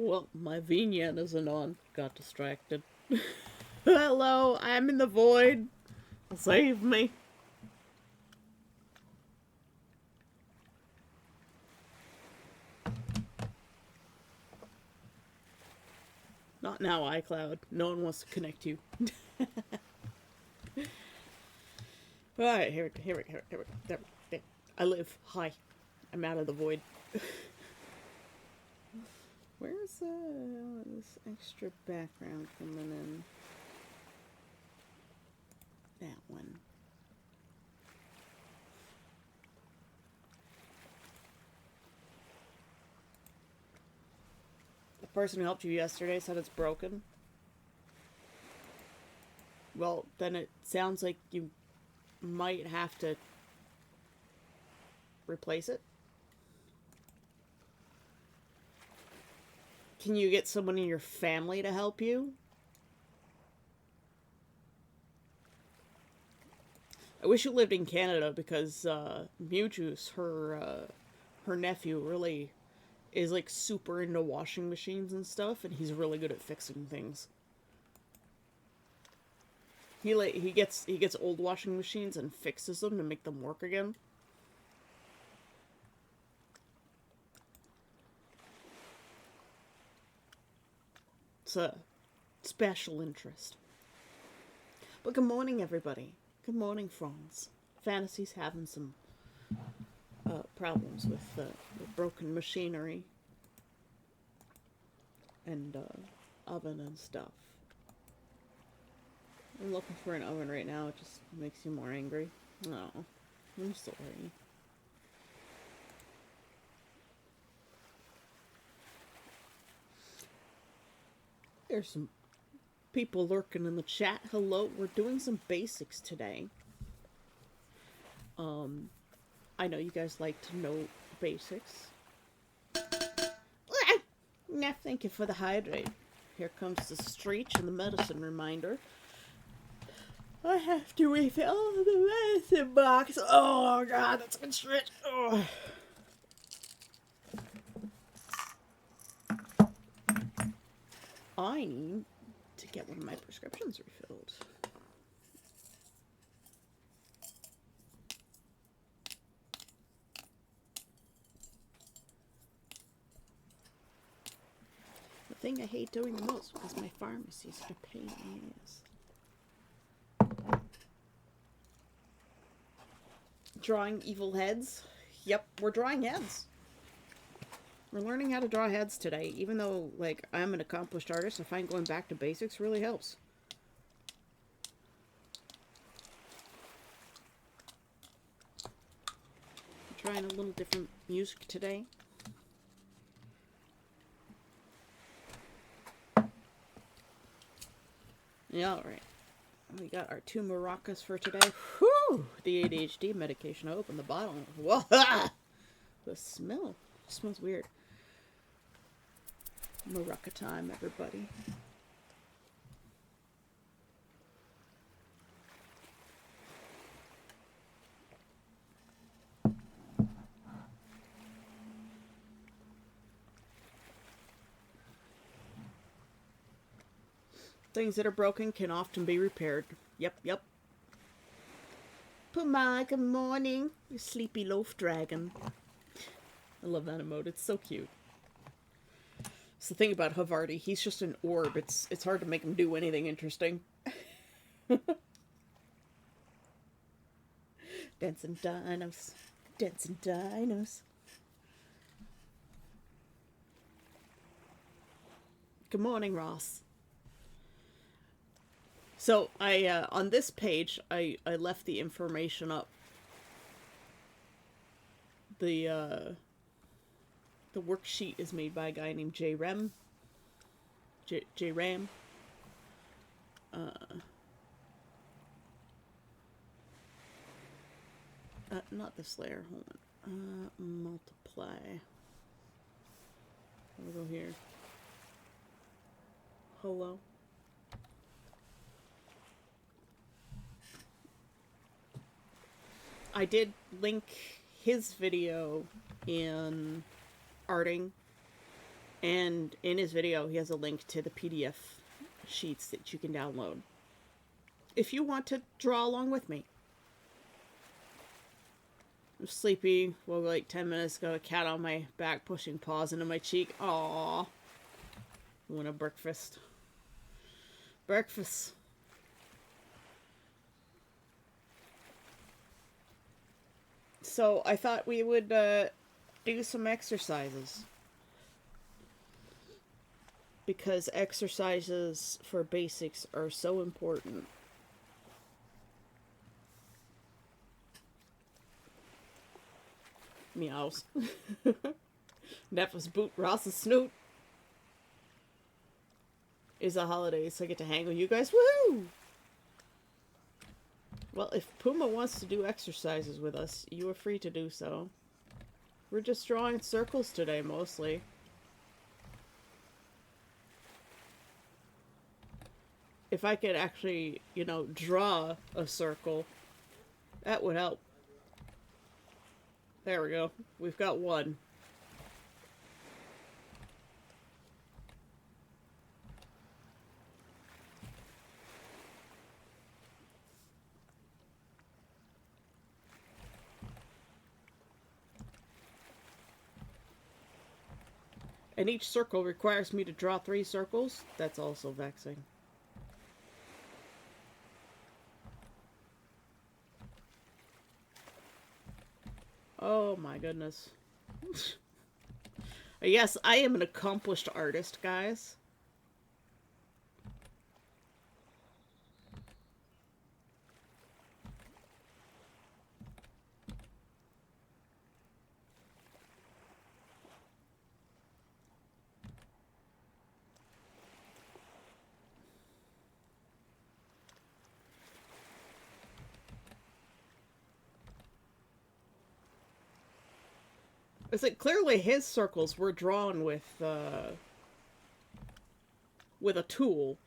Well, my vignette isn't on. Got distracted. Hello, I'm in the void. Save me. Not now, iCloud. No one wants to connect you. Alright, here we go. There. I live. Hi. I'm out of the void. Where's this extra background coming in? That one. The person who helped you yesterday said it's broken. Well, then it sounds like you might have to replace it. Can you get someone in your family to help you? I wish you lived in Canada because Mewjuice, her nephew, really is like super into washing machines and stuff, and he's really good at fixing things. He gets old washing machines and fixes them to make them work again. It's a special interest. But good morning, everybody. Good morning, France. Fantasy's having some problems with broken machinery and oven and stuff. I'm looking for an oven right now. It just makes you more angry. No, I'm sorry. There's some people lurking in the chat. Hello, we're doing some basics today. I know you guys like to know basics. Nah, thank you for the hydrate. Here comes the Streech and the medicine reminder. I have to refill the medicine box. Oh god, that's a good stretch. Oh. I need to get one of my prescriptions refilled. The thing I hate doing the most because my pharmacy is a pain in the ass. Drawing evil heads. Yep, we're drawing heads. We're learning how to draw heads today. Even though, like, I'm an accomplished artist, I find going back to basics really helps. I'm trying a little different music today. Yeah, alright. We got our 2 maracas for today. Whew! The ADHD medication. I opened the bottle. Whoa! The smell. It smells weird. Maraca time, everybody. Things that are broken can often be repaired. Yep. Puma, good morning. You sleepy loaf dragon. I love that emote. It's so cute. It's the thing about Havarti. He's just an orb. It's hard to make him do anything interesting. Dancing dinos. Dancing dinos. Good morning, Ross. So I on this page I left the information up. The worksheet is made by a guy named J Ram. J Ram. Not this layer. Hold on. Multiply. We'll go here. Hello. I did link his video in arting And in his video, he has a link to the PDF sheets that you can download if you want to draw along with me. I'm sleepy. Woke like 10 minutes ago. A cat on my back pushing paws into my cheek. Aww. I want a breakfast. Breakfast. So I thought we would do some exercises. Because exercises for basics are so important. Meows. Neph's boot, Ross's snoot. Is a holiday, so I get to hang with you guys. Woohoo! Well, if Puma wants to do exercises with us, you are free to do so. We're just drawing circles today, mostly. If I could actually, you know, draw a circle, that would help. There we go. We've got one. And each circle requires me to draw 3 circles. That's also vexing. Oh my goodness. Yes, I am an accomplished artist, guys. It's like clearly his circles were drawn with a tool.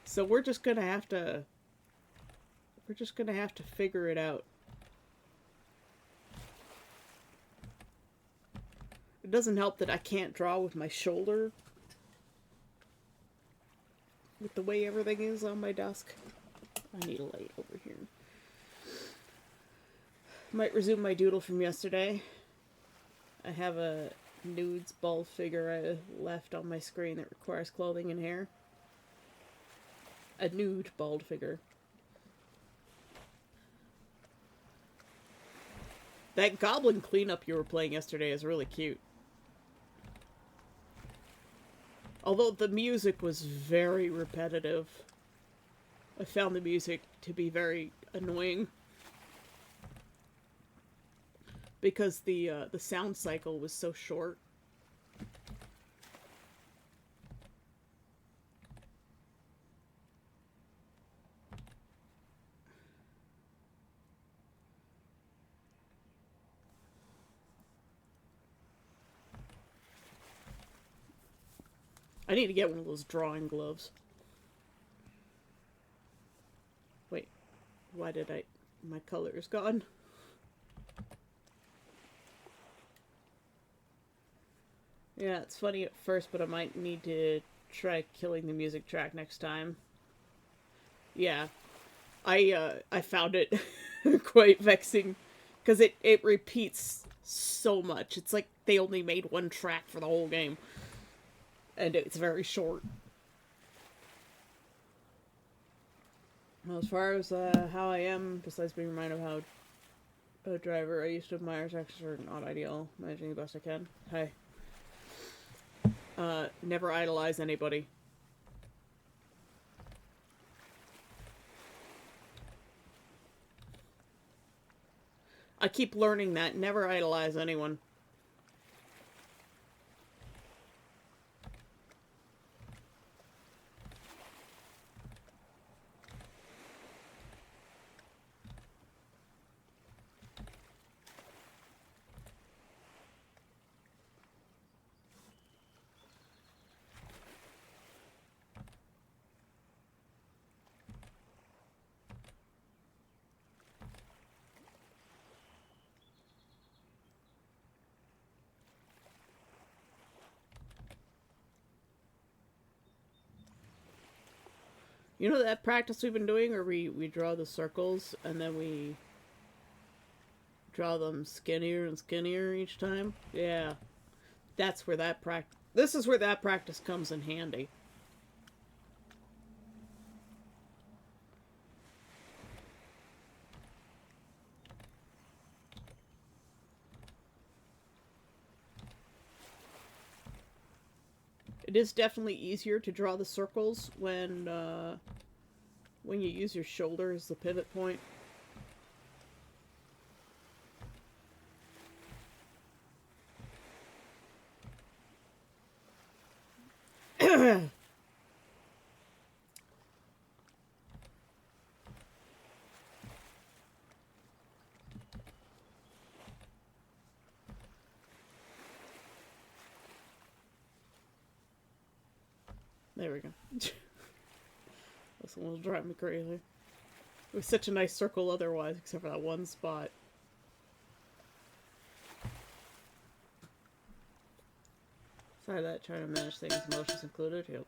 So we're just gonna have to figure it out. It doesn't help that I can't draw with my shoulder with the way everything is on my desk. I need a light over here. Might resume my doodle from yesterday. I have a nudes bald figure I left on my screen that requires clothing and hair. A nude bald figure. That goblin cleanup you were playing yesterday is really cute. Although the music was very repetitive. I found the music to be very annoying. Because the sound cycle was so short. I need to get one of those drawing gloves. Wait, why did my color is gone. Yeah, it's funny at first, but I might need to try killing the music track next time. Yeah, I found it quite vexing because it repeats so much. It's like they only made one track for the whole game, and it's very short. Well, as far as how I am, besides being reminded of how a driver I used to admire sex are not ideal. Managing the best I can. Hey. Never idolize anybody. I keep learning that. Never idolize anyone. You know that practice we've been doing where we draw the circles and then we draw them skinnier and skinnier each time? Yeah. That's where that practice... This is where that practice comes in handy. It is definitely easier to draw the circles when you use your shoulder as the pivot point. There we go. This one will drive me crazy. It was such a nice circle otherwise, except for that one spot. Sorry that, trying to manage things, motions included. Yep.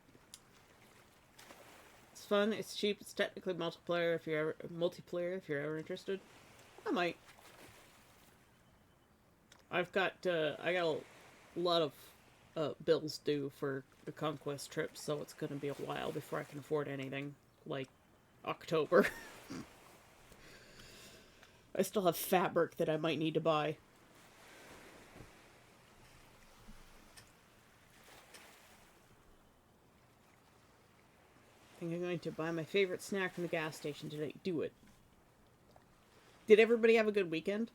It's fun, it's cheap, it's technically multiplayer if you're ever interested. I might. I got a lot of bills due for the Conquest trip, so it's gonna be a while before I can afford anything, like October. I still have fabric that I might need to buy. I think I'm going to buy my favorite snack from the gas station today. Do it. Did everybody have a good weekend?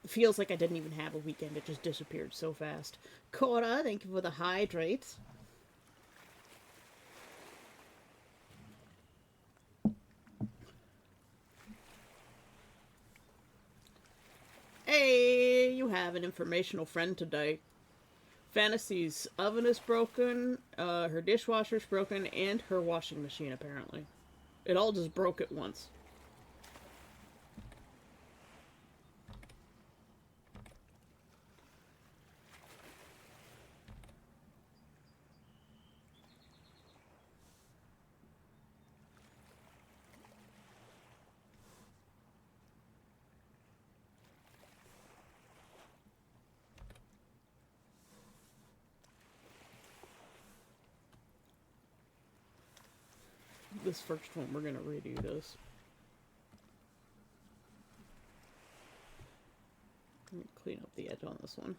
It feels like I didn't even have a weekend. It just disappeared so fast. Cora, thank you for the hydrates. Hey, you have an informational friend today. Fantasy's oven is broken, her dishwasher's broken, and her washing machine, apparently. It all just broke at once. This first one, we're gonna redo this. Let me clean up the edge on this one.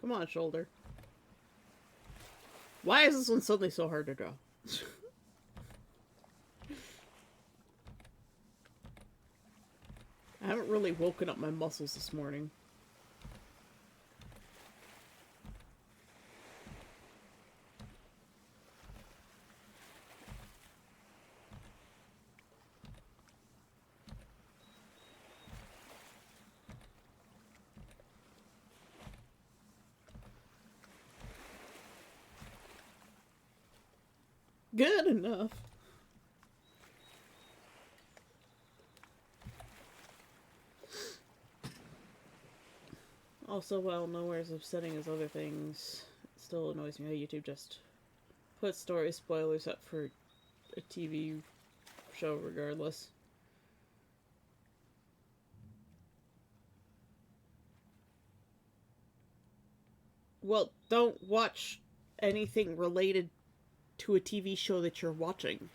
Come on, shoulder. Why is this one suddenly so hard to draw? I haven't really woken up my muscles this morning. Good enough. Also, while nowhere as upsetting as other things, it still annoys me how YouTube just puts story spoilers up for a TV show regardless. Well, don't watch anything related to a TV show that you're watching.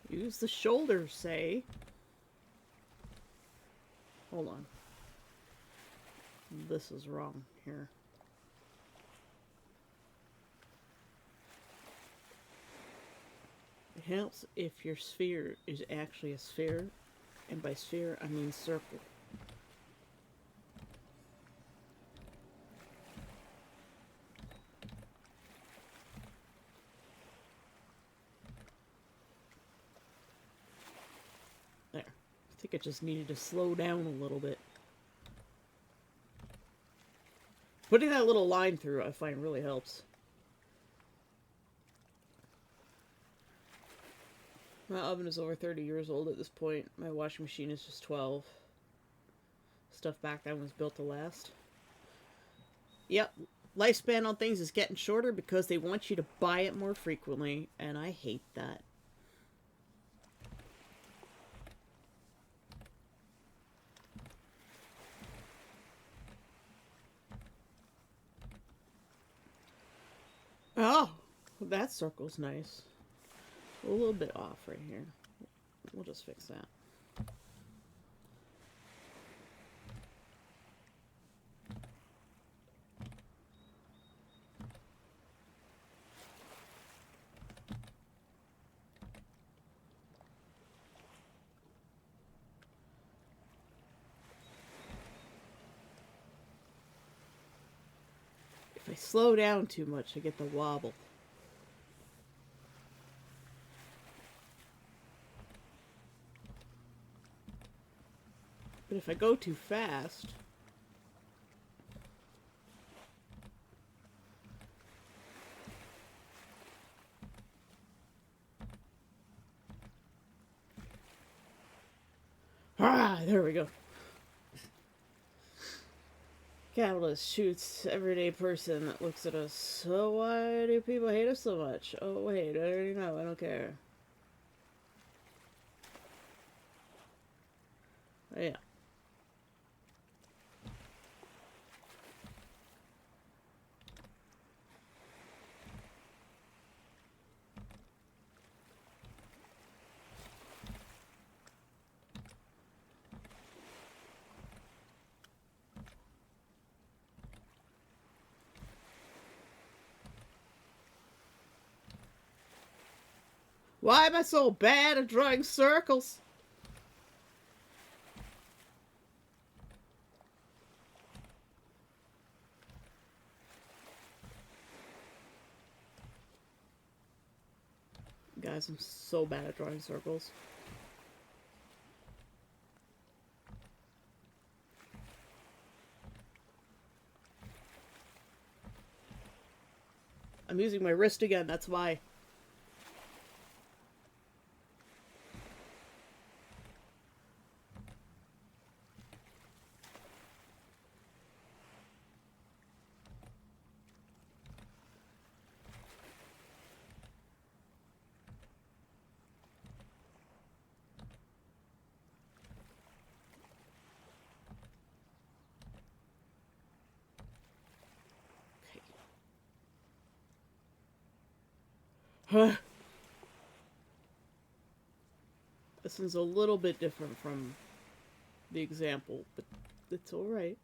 Use the shoulder, say. Hold on. This is wrong here. It helps if your sphere is actually a sphere, and by sphere I mean circle. There. I think I just needed to slow down a little bit. Putting that little line through I find really helps. My oven is over 30 years old at this point. My washing machine is just 12. Stuff back then was built to last. Yep, lifespan on things is getting shorter because they want you to buy it more frequently, and I hate that. Oh, that circle's nice. A little bit off right here. We'll just fix that. If I slow down too much, I get the wobble. But if I go too fast... Ah, there we go. Catalyst shoots everyday person that looks at us. So why do people hate us so much? Oh wait, I already know, I don't care. Oh, yeah. Why am I so bad at drawing circles? Guys, I'm so bad at drawing circles. I'm using my wrist again, that's why. Okay. This one's a little bit different from the example, but it's alright.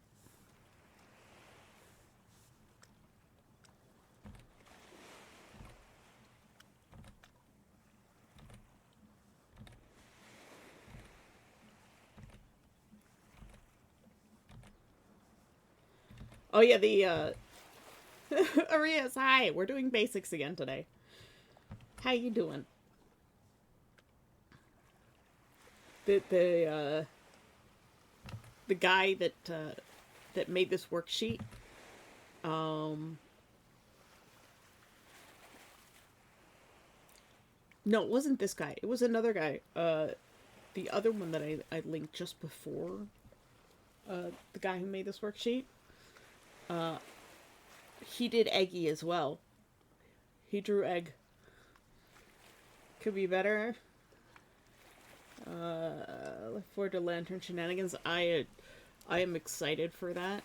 Oh yeah, the Arias, hi! We're doing basics again today. How you doing? The guy that made this worksheet, no, it wasn't this guy. It was another guy. The other one that I linked just before, the guy who made this worksheet, he did Eggy as well. He drew Egg. Could be better. Look forward to Lantern Shenanigans. I am excited for that.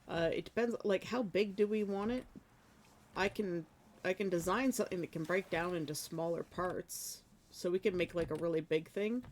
It depends, like, how big do we want it? I can design something that can break down into smaller parts, so we can make like a really big thing.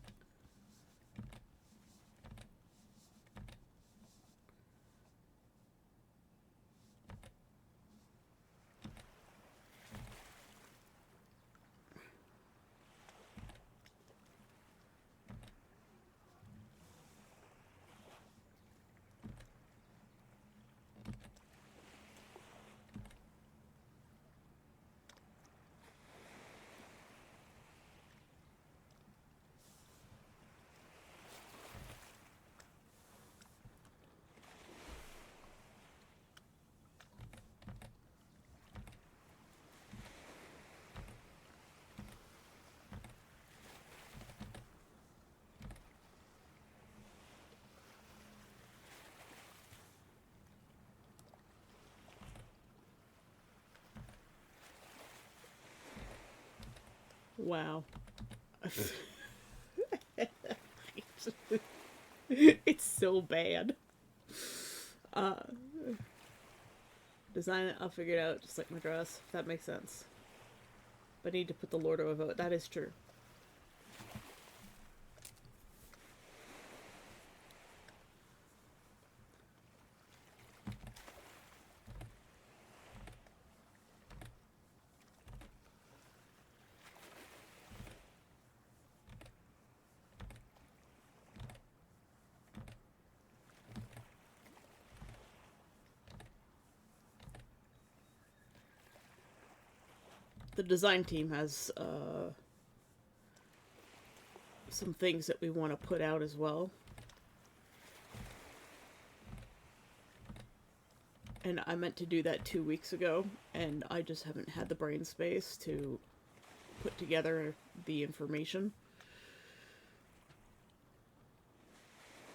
Wow. It's so bad. Uh, Design it, I'll figure it out, just like my dress, if that makes sense. But I need to put the Lord of a vote. That is true. The design team has some things that we want to put out as well. And I meant to do that 2 weeks ago, and I just haven't had the brain space to put together the information.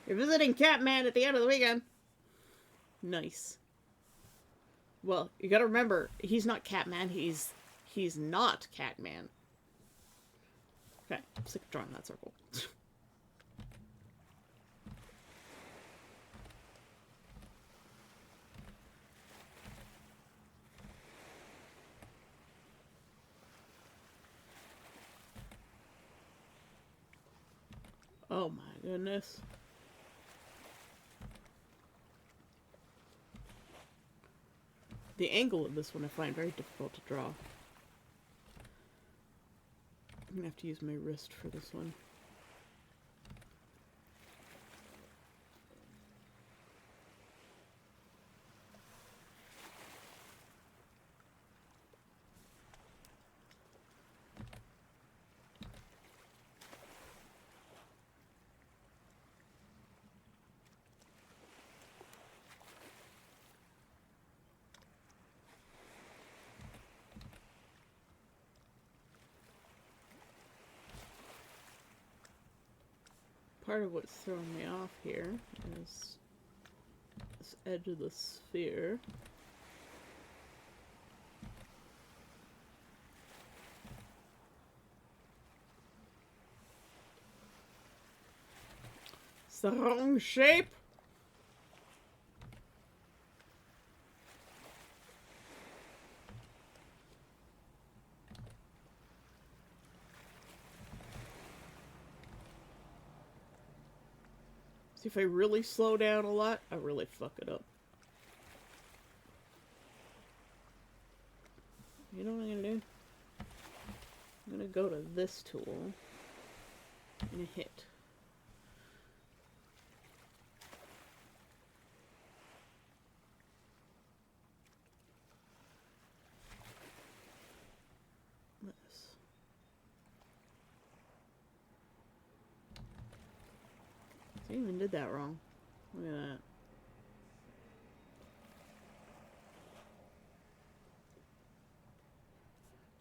You're visiting Catman at the end of the weekend. Nice. Well, you gotta remember, he's not Catman, he's not Catman. Okay, I'm sick of drawing that circle. Oh my goodness. The angle of this one I find very difficult to draw. I'm gonna have to use my wrist for this one. Part of what's throwing me off here is this edge of the sphere. It's the wrong shape. See, if I really slow down a lot, I really fuck it up. You know what I'm gonna do? I'm gonna go to this tool and hit. This. I even did that wrong. Look at that.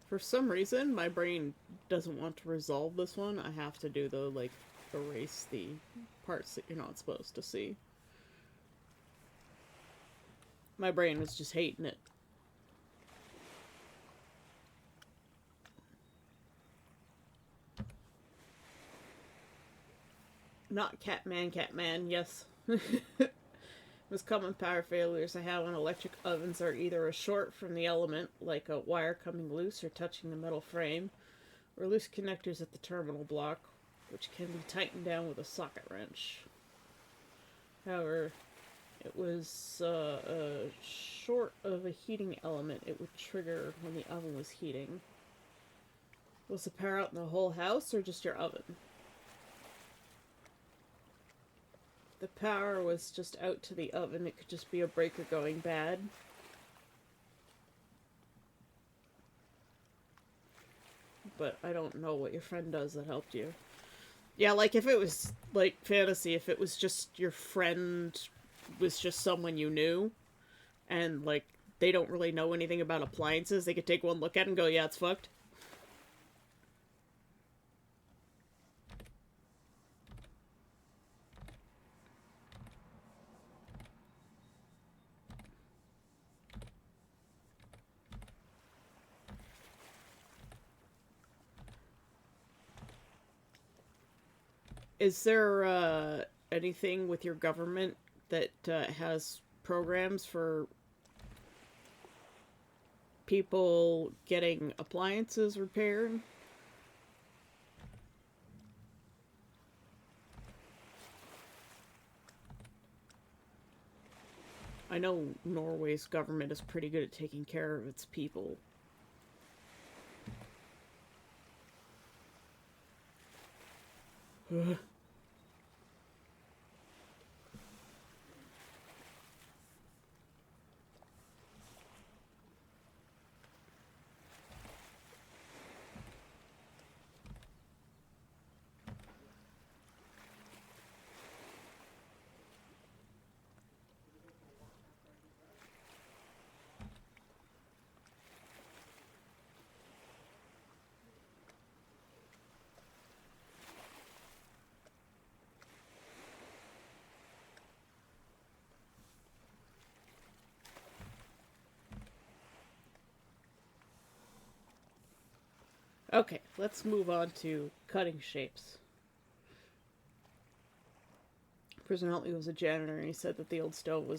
For some reason, my brain doesn't want to resolve this one. I have to do the, like, erase the parts that you're not supposed to see. My brain was just hating it. Not Catman, Catman, yes. Most common power failures I have on electric ovens are either a short from the element, like a wire coming loose or touching the metal frame, or loose connectors at the terminal block, which can be tightened down with a socket wrench. However, it was a short of a heating element it would trigger when the oven was heating. Was the power out in the whole house or just your oven? The power was just out to the oven. It could just be a breaker going bad. But I don't know what your friend does that helped you. Yeah, like if it was like fantasy, if it was just your friend was just someone you knew and like they don't really know anything about appliances, they could take one look at it and go, yeah, it's fucked. Is there anything with your government that has programs for people getting appliances repaired? I know Norway's government is pretty good at taking care of its people. Okay, let's move on to cutting shapes. Prisoner Huntley was a janitor, and he said that the old stove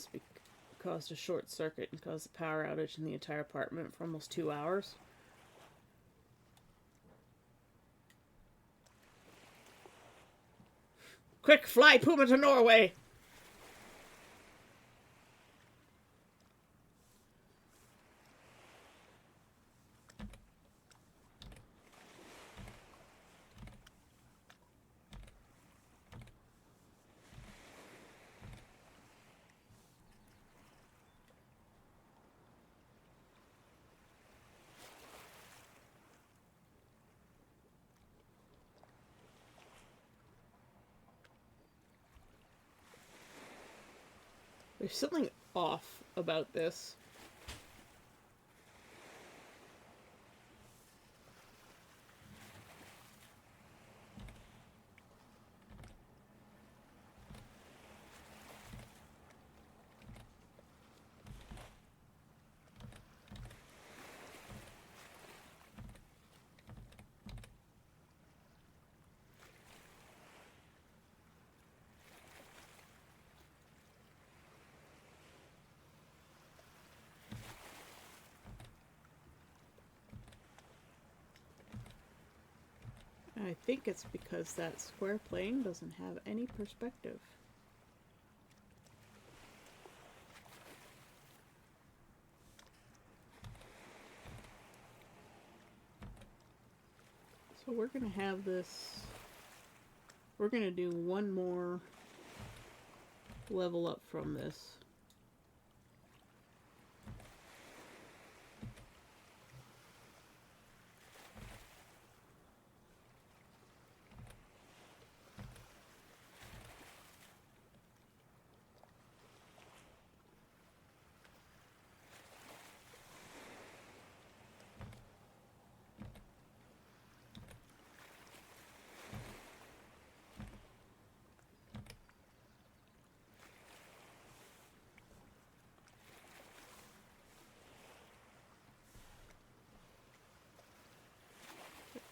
caused a short circuit and caused a power outage in the entire apartment for almost 2 hours. Quick, fly Puma to Norway! There's something off about this. I think it's because that square plane doesn't have any perspective. So we're going to have this... We're going to do one more level up from this.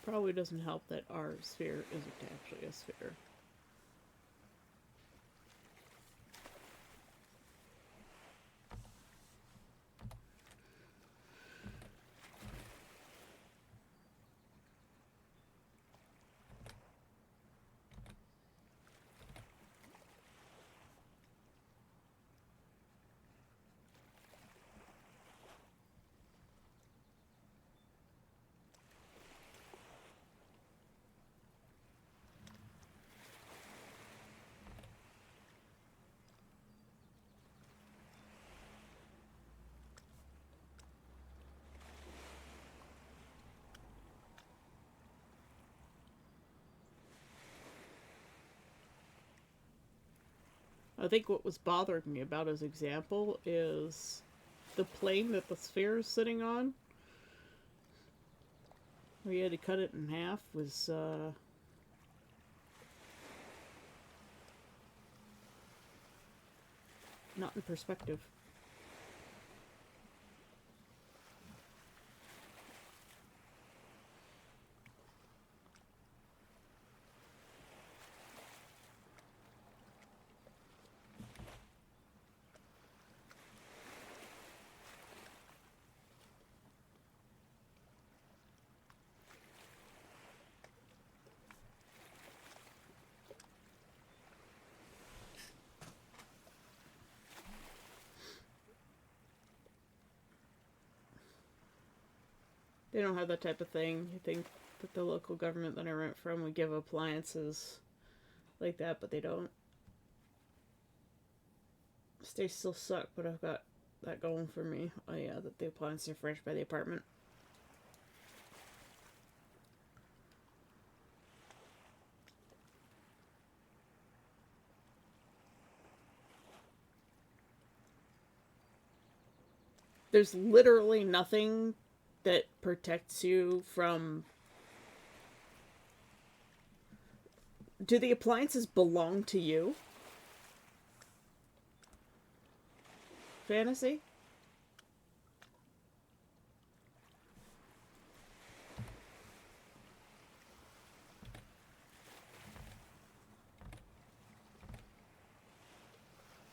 Probably doesn't help that our sphere isn't actually a sphere. I think what was bothering me about his example is the plane that the sphere is sitting on, where you had to cut it in half, was not in perspective. They don't have that type of thing. You think that the local government that I rent from would give appliances like that, but they don't. They still suck, but I've got that going for me. Oh yeah, that the appliances are furnished by the apartment. There's literally nothing that protects you from. Do the appliances belong to you? Fantasy?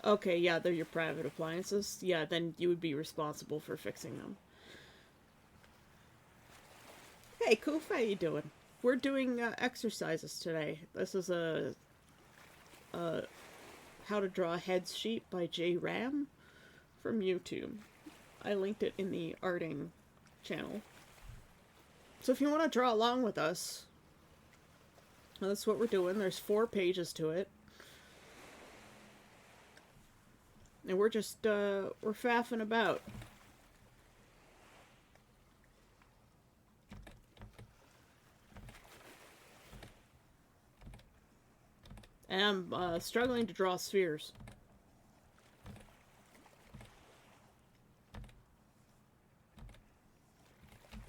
Okay, yeah, they're your private appliances. Yeah, then you would be responsible for fixing them. Hey, Koof, how you doing? We're doing exercises today. This is a how to draw heads sheet by J Ram from YouTube. I linked it in the arting channel. So if you want to draw along with us, that's what we're doing. There's 4 pages to it. And we're just, we're faffing about. And I'm struggling to draw spheres.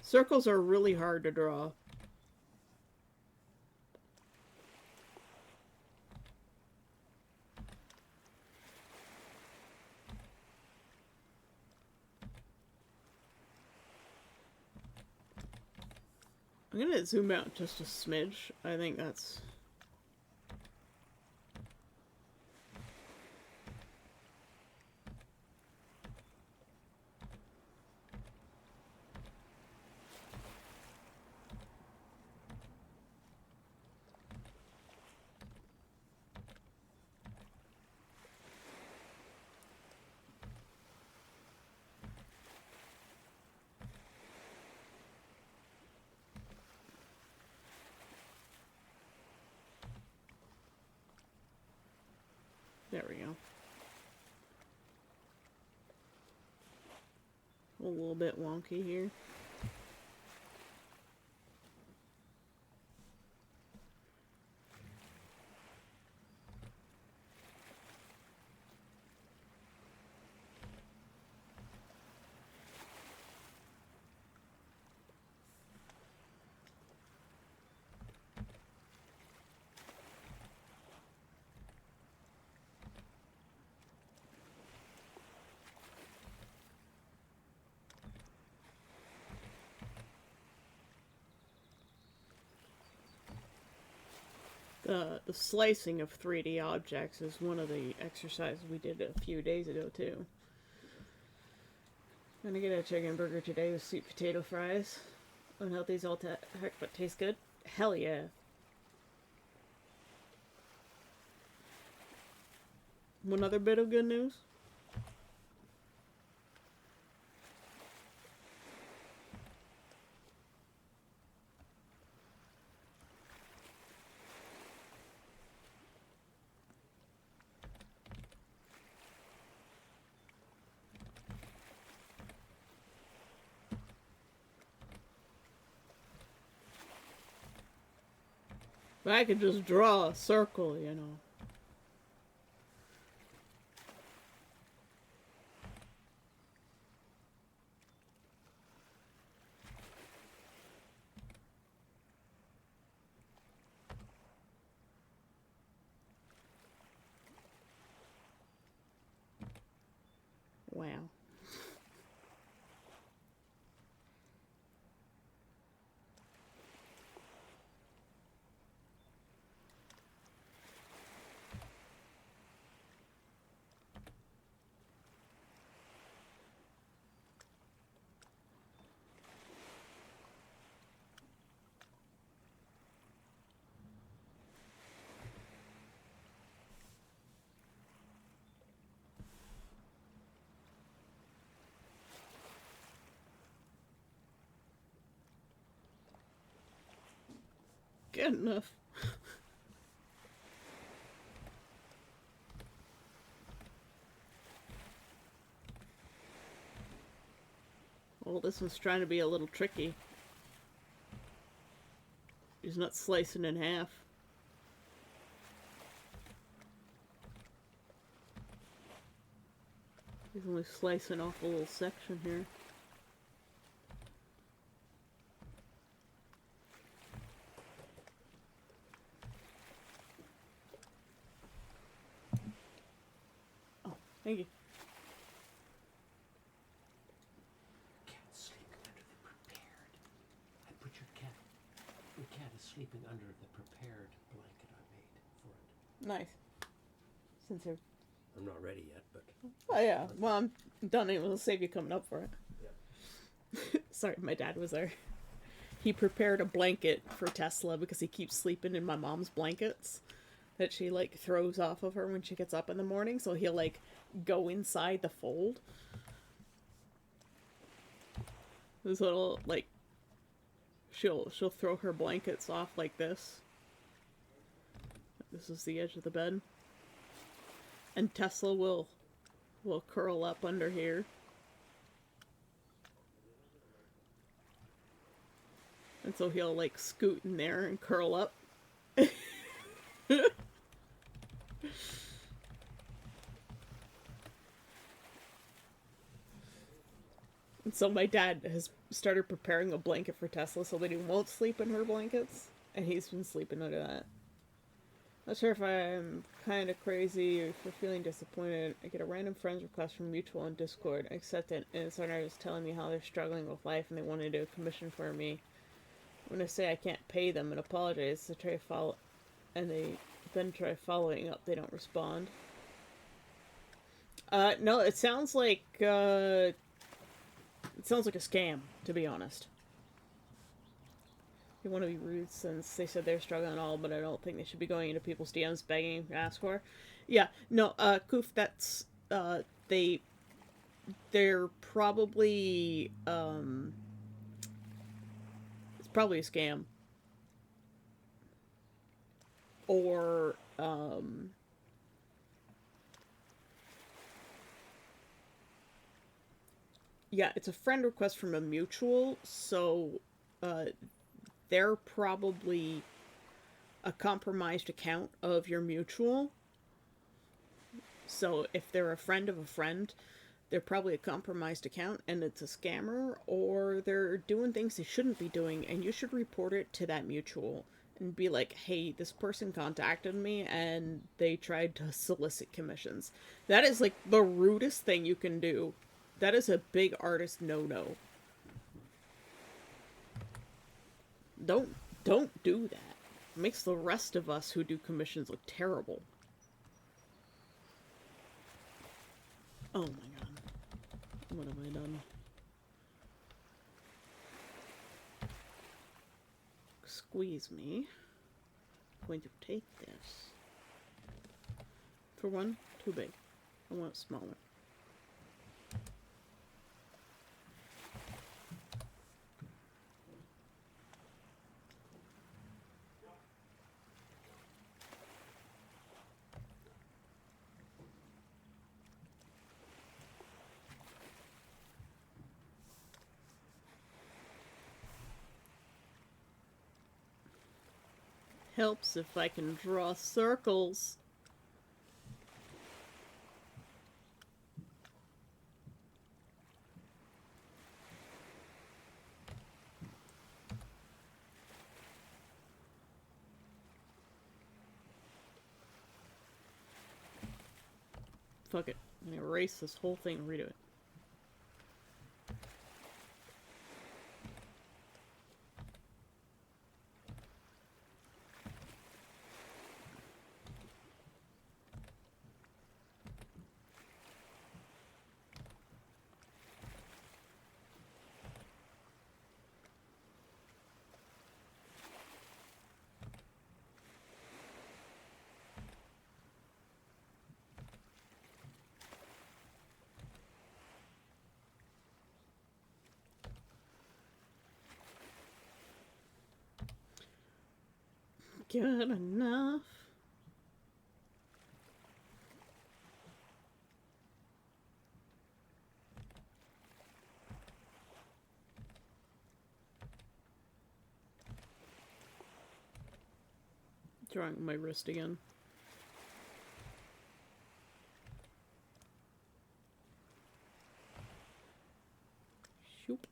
Circles are really hard to draw. I'm gonna zoom out just a smidge. I think that's... There we go. A little bit wonky here. The slicing of 3D objects is one of the exercises we did a few days ago too. I'm gonna get a chicken burger today with sweet potato fries. Unhealthy as all heck, but tastes good. Hell yeah. One other bit of good news. But I could just draw a circle, you know. Wow. Good enough. Well, this one's trying to be a little tricky. He's not slicing in half. He's only slicing off a little section here. Oh, thank you. Sleeping under the prepared blanket I made for it. Nice. Since you're... I'm not ready yet, but... Oh, yeah. Well, I'm done. It will save you coming up for it. Yeah. Sorry, my dad was there. He prepared a blanket for Tesla because he keeps sleeping in my mom's blankets that she, like, throws off of her when she gets up in the morning. So he'll, like, go inside the fold. This little, like... She'll throw her blankets off like this. This is the edge of the bed. And Tesla will curl up under here. And so he'll like scoot in there and curl up. And so my dad has started preparing a blanket for Tesla so that he won't sleep in her blankets. And he's been sleeping under that. Not sure if I'm kind of crazy or if we're feeling disappointed. I get a random friends request from Mutual on Discord. I accept it, and it's is telling me how they're struggling with life and they want to do a commission for me. When I say I can't pay them and apologize, they try to follow, and they then try following up. They don't respond. No, it sounds like a scam, to be honest. You want to be rude since they said they're struggling and all, but I don't think they should be going into people's DMs begging to ask for. Yeah, no, Koof, that's, they're probably, it's probably a scam. Or, yeah, it's a friend request from a mutual, so, they're probably a compromised account of your mutual. So if they're a friend of a friend, they're probably a compromised account and it's a scammer, or they're doing things they shouldn't be doing, and you should report it to that mutual and be like, hey, this person contacted me and they tried to solicit commissions. That is like the rudest thing you can do. That is a big artist no-no. Don't do that. It makes the rest of us who do commissions look terrible. Oh my god. What have I done? Squeeze me. I'm going to take this. For one, too big. I want it smaller. Helps if I can draw circles. Fuck it. I'm gonna erase this whole thing and redo it. good enough. Drawing my wrist again. Shoop.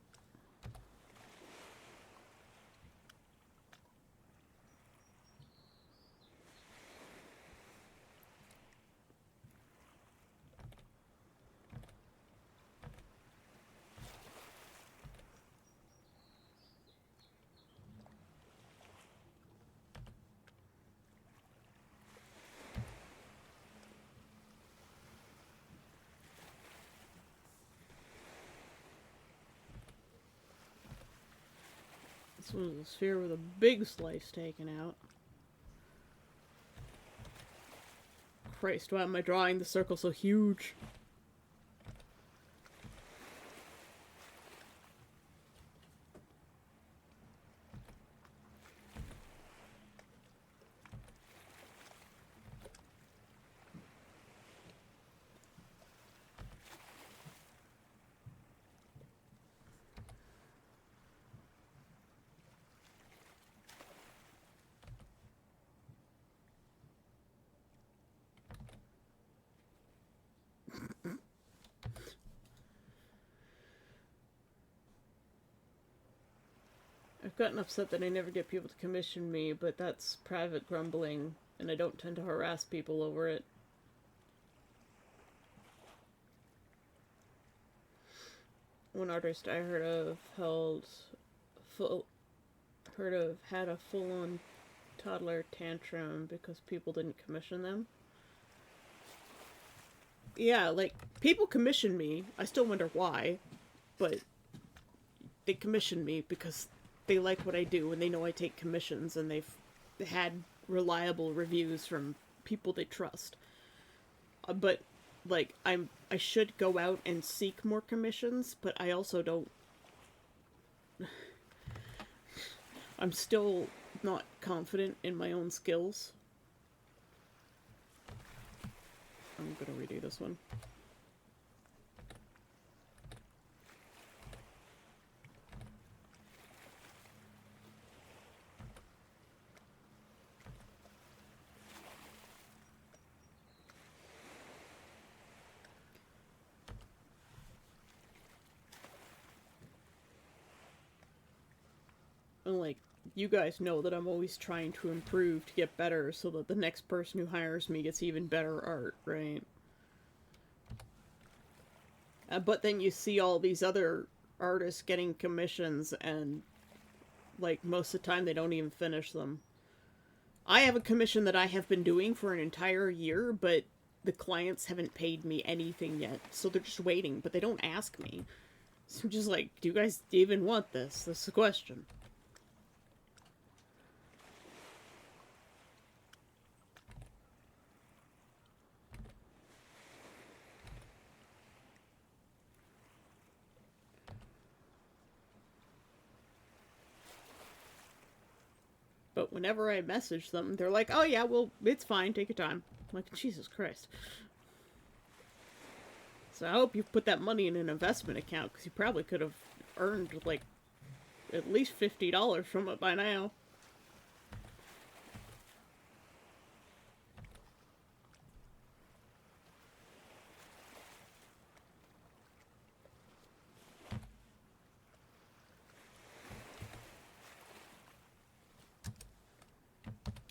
This was a sphere with a big slice taken out. Christ, why am I drawing the circle so huge? I've gotten upset that I never get people to commission me, but that's private grumbling, and I don't tend to harass people over it. One artist I heard of had a full-on toddler tantrum because people didn't commission them. Yeah, like, people commission me. I still wonder why, but they commission me because they like what I do and they know I take commissions and they've had reliable reviews from people they trust. But like I should go out and seek more commissions, but I also don't. I'm still not confident in my own skills. I'm gonna redo this one. And like, you guys know that I'm always trying to improve to get better so that the next person who hires me gets even better art, right? But then you see all these other artists getting commissions and, like, most of the time they don't even finish them. I have a commission that I have been doing for an entire year, but the clients haven't paid me anything yet, so they're just waiting, but they don't ask me. So I'm just like, do you guys even want this? That's the question. But whenever I message them, they're like, oh yeah, well, it's fine, take your time. I'm like, Jesus Christ. So I hope you put that money in an investment account, because you probably could have earned, like, at least $50 from it by now.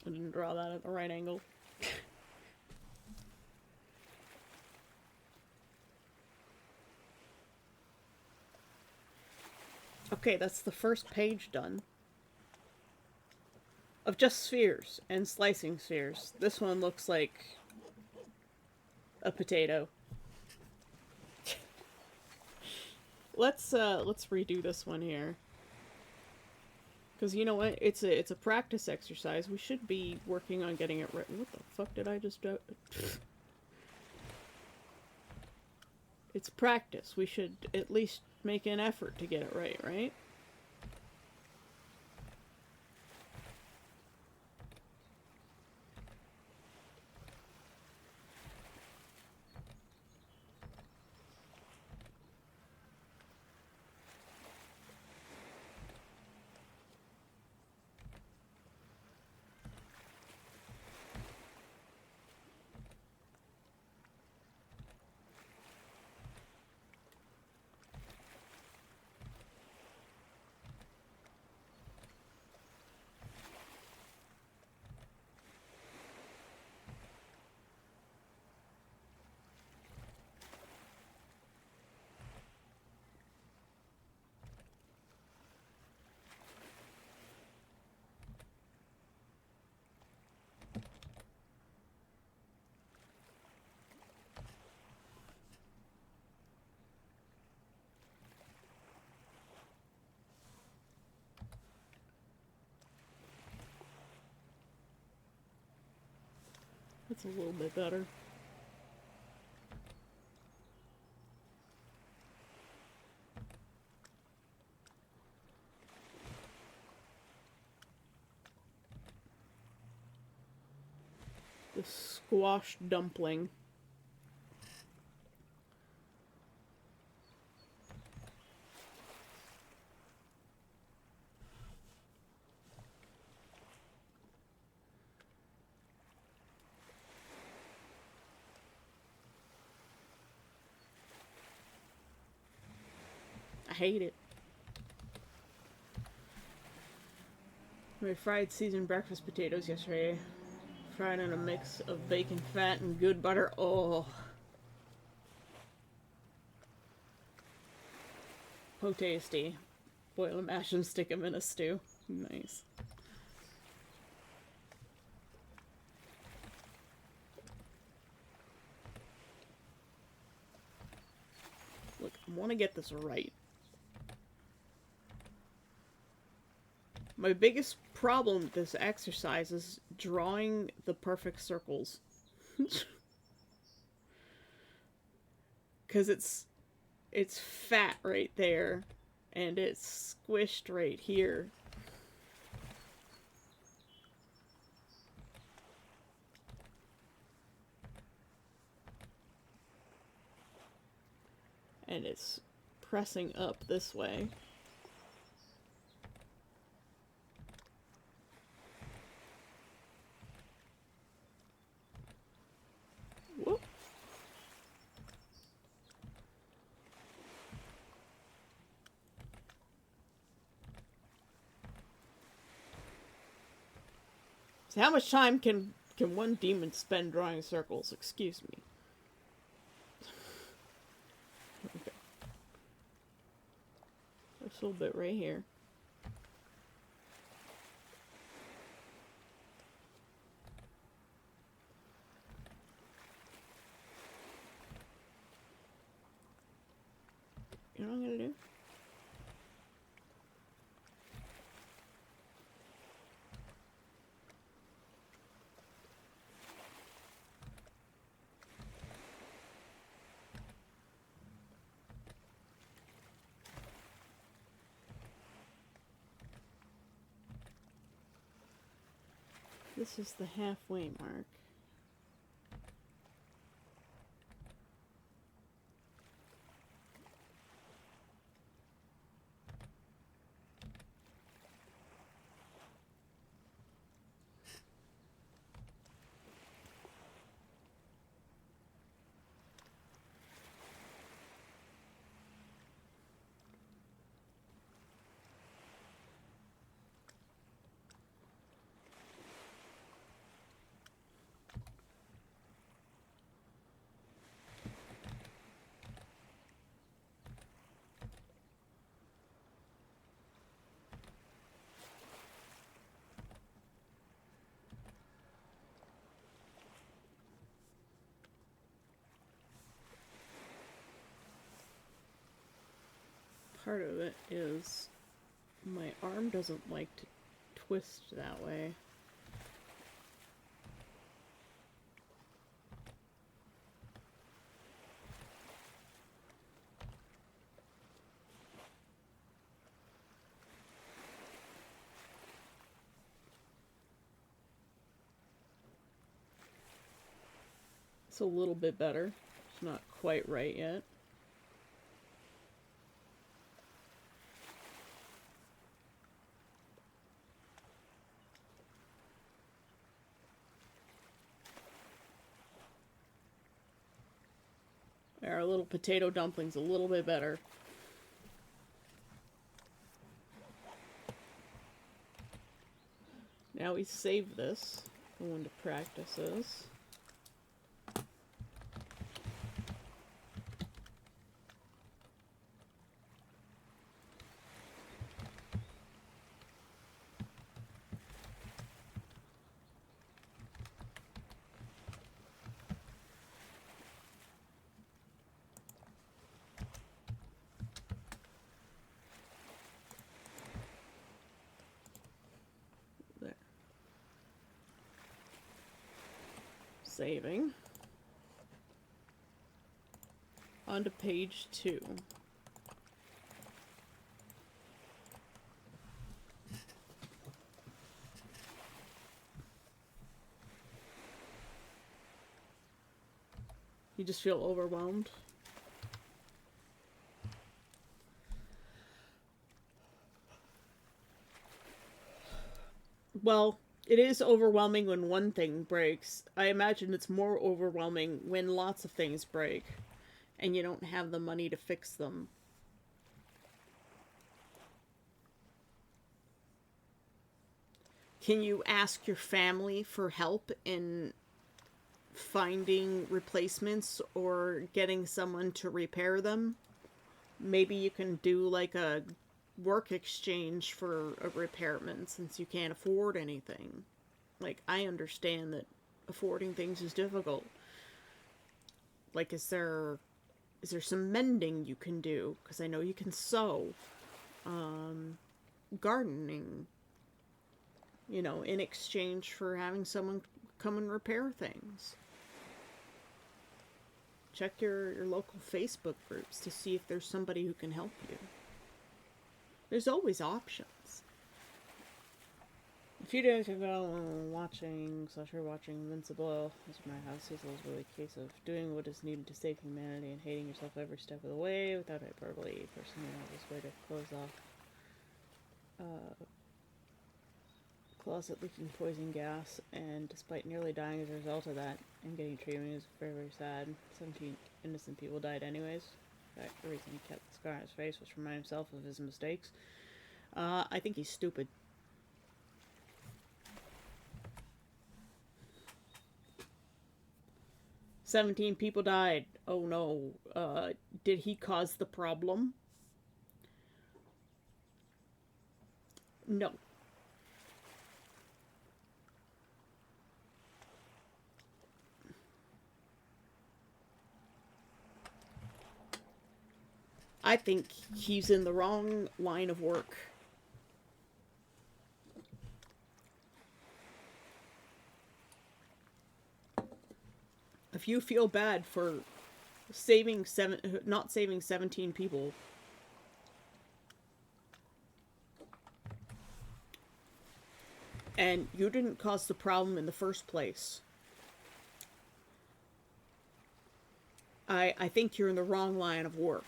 I didn't draw that at the right angle. Okay, that's the first page done. Of just spheres and slicing spheres. This one looks like a potato. Let's redo this one here. Because you know what? It's a practice exercise. We should be working on getting it right. What the fuck did I just do? It's practice. We should at least make an effort to get it right, right? That's a little bit better. The squash dumpling. I hate it. I fried seasoned breakfast potatoes yesterday. Fried in a mix of bacon fat and good butter. Oh. So tasty. Boil them, mash them, stick them in a stew. Nice. Look, I want to get this right. My biggest problem with this exercise is drawing the perfect circles. Because it's fat right there, and it's squished right here. And it's pressing up this way. Whoop. So how much time can one demon spend drawing circles? Excuse me. Okay. This little bit right here. You know what I'm gonna do? This is the halfway mark. Part of it is my arm doesn't like to twist that way. It's a little bit better. It's not quite right yet. Our little potato dumplings a little bit better. Now we save this for when to practices. saving. On to page 2. You just feel overwhelmed? Well, it is overwhelming when one thing breaks. I imagine it's more overwhelming when lots of things break and you don't have the money to fix them. Can you ask your family for help in finding replacements or getting someone to repair them? Maybe you can do like a work exchange for a repairman since you can't afford anything. Like, I understand that affording things is difficult. Like, is there some mending you can do? Because I know you can sew. Gardening. You know, in exchange for having someone come and repair things. Check your local Facebook groups to see if there's somebody who can help you. There's always options. A few days ago, watching Invincible, as my house is really a case of doing what is needed to save humanity and hating yourself every step of the way without hyperbole. Personally, this way to close off closet leaking poison gas, and despite nearly dying as a result of that and getting treatment, is very, very sad. 17 innocent people died anyways. In fact, the reason he kept the scar on his face was to remind himself of his mistakes. I think he's stupid. "17 people died. Oh no. Did he cause the problem?" No. I think he's in the wrong line of work. If you feel bad for not saving 17 people, and you didn't cause the problem in the first place, I think you're in the wrong line of work.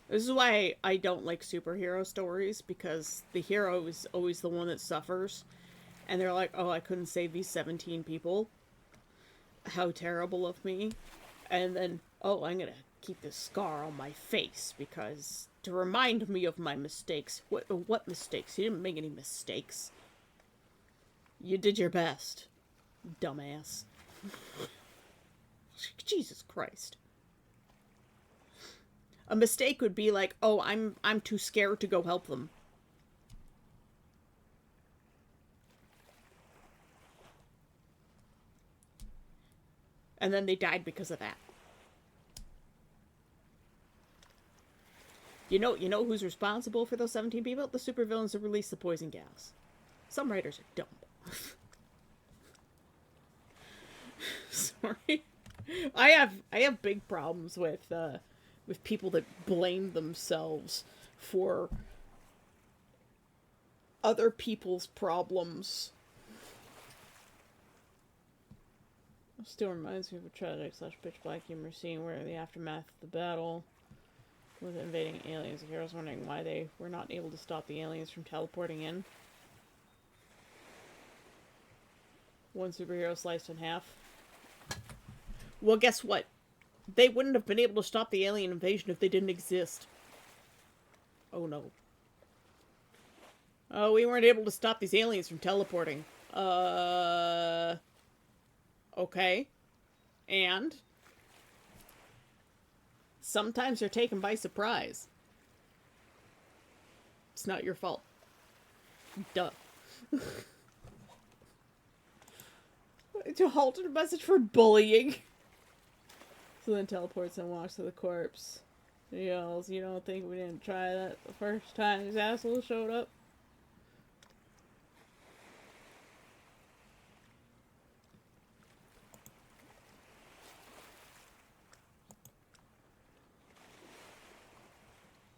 This is why I don't like superhero stories, because the hero is always the one that suffers. And they're like, oh, I couldn't save these 17 people. How terrible of me. And then, oh, I'm gonna keep this scar on my face because to remind me of my mistakes. What mistakes? You didn't make any mistakes. You did your best, dumbass. Jesus Christ. A mistake would be like, oh, I'm too scared to go help them. And then they died because of that. You know who's responsible for those 17 people? The supervillains that released the poison gas. Some writers are dumb. Sorry. I have big problems with people that blame themselves for other people's problems. It still reminds me of a tragic / pitch black humor scene where in the aftermath of the battle with invading aliens, the heroes wondering why they were not able to stop the aliens from teleporting in. One superhero sliced in half. Well, guess what? They wouldn't have been able to stop the alien invasion if they didn't exist. Oh no. Oh, we weren't able to stop these aliens from teleporting. Okay. And? Sometimes you're taken by surprise. It's not your fault. Duh. To halt a message for bullying. So then teleports and walks to the corpse. He yells, "You don't think we didn't try that the first time these assholes showed up?"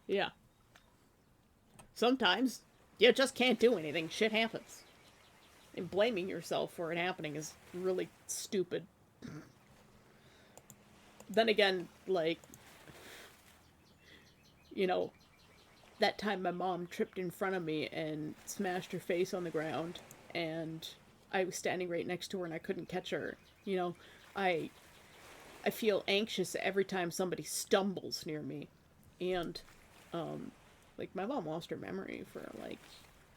Yeah. Sometimes you just can't do anything. Shit happens. And blaming yourself for it happening is really stupid. Then again, like, you know, that time my mom tripped in front of me and smashed her face on the ground, and I was standing right next to her and I couldn't catch her. You know, I I feel anxious every time somebody stumbles near me. And like my mom lost her memory for like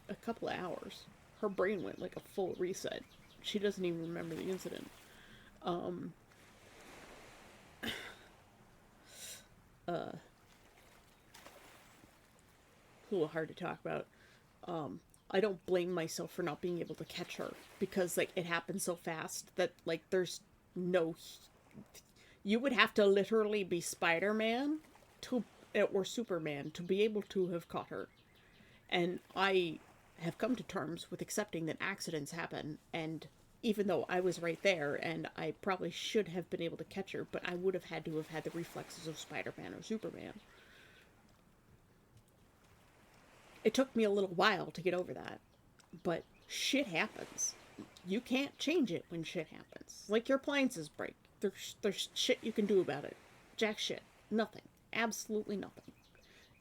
a couple of hours. Her brain went like a full reset. She doesn't even remember the incident. Um uh a little hard to talk about. I don't blame myself for not being able to catch her because like it happened so fast that like there's no, you would have to literally be Spider-Man to or Superman to be able to have caught her. And I have come to terms with accepting that accidents happen, and even though I was right there and I probably should have been able to catch her, but I would have had to have had the reflexes of Spider-Man or Superman. It took me a little while to get over that, but shit happens. You can't change it when shit happens. Like your appliances break. There's shit you can do about it. Jack shit. Nothing. Absolutely nothing.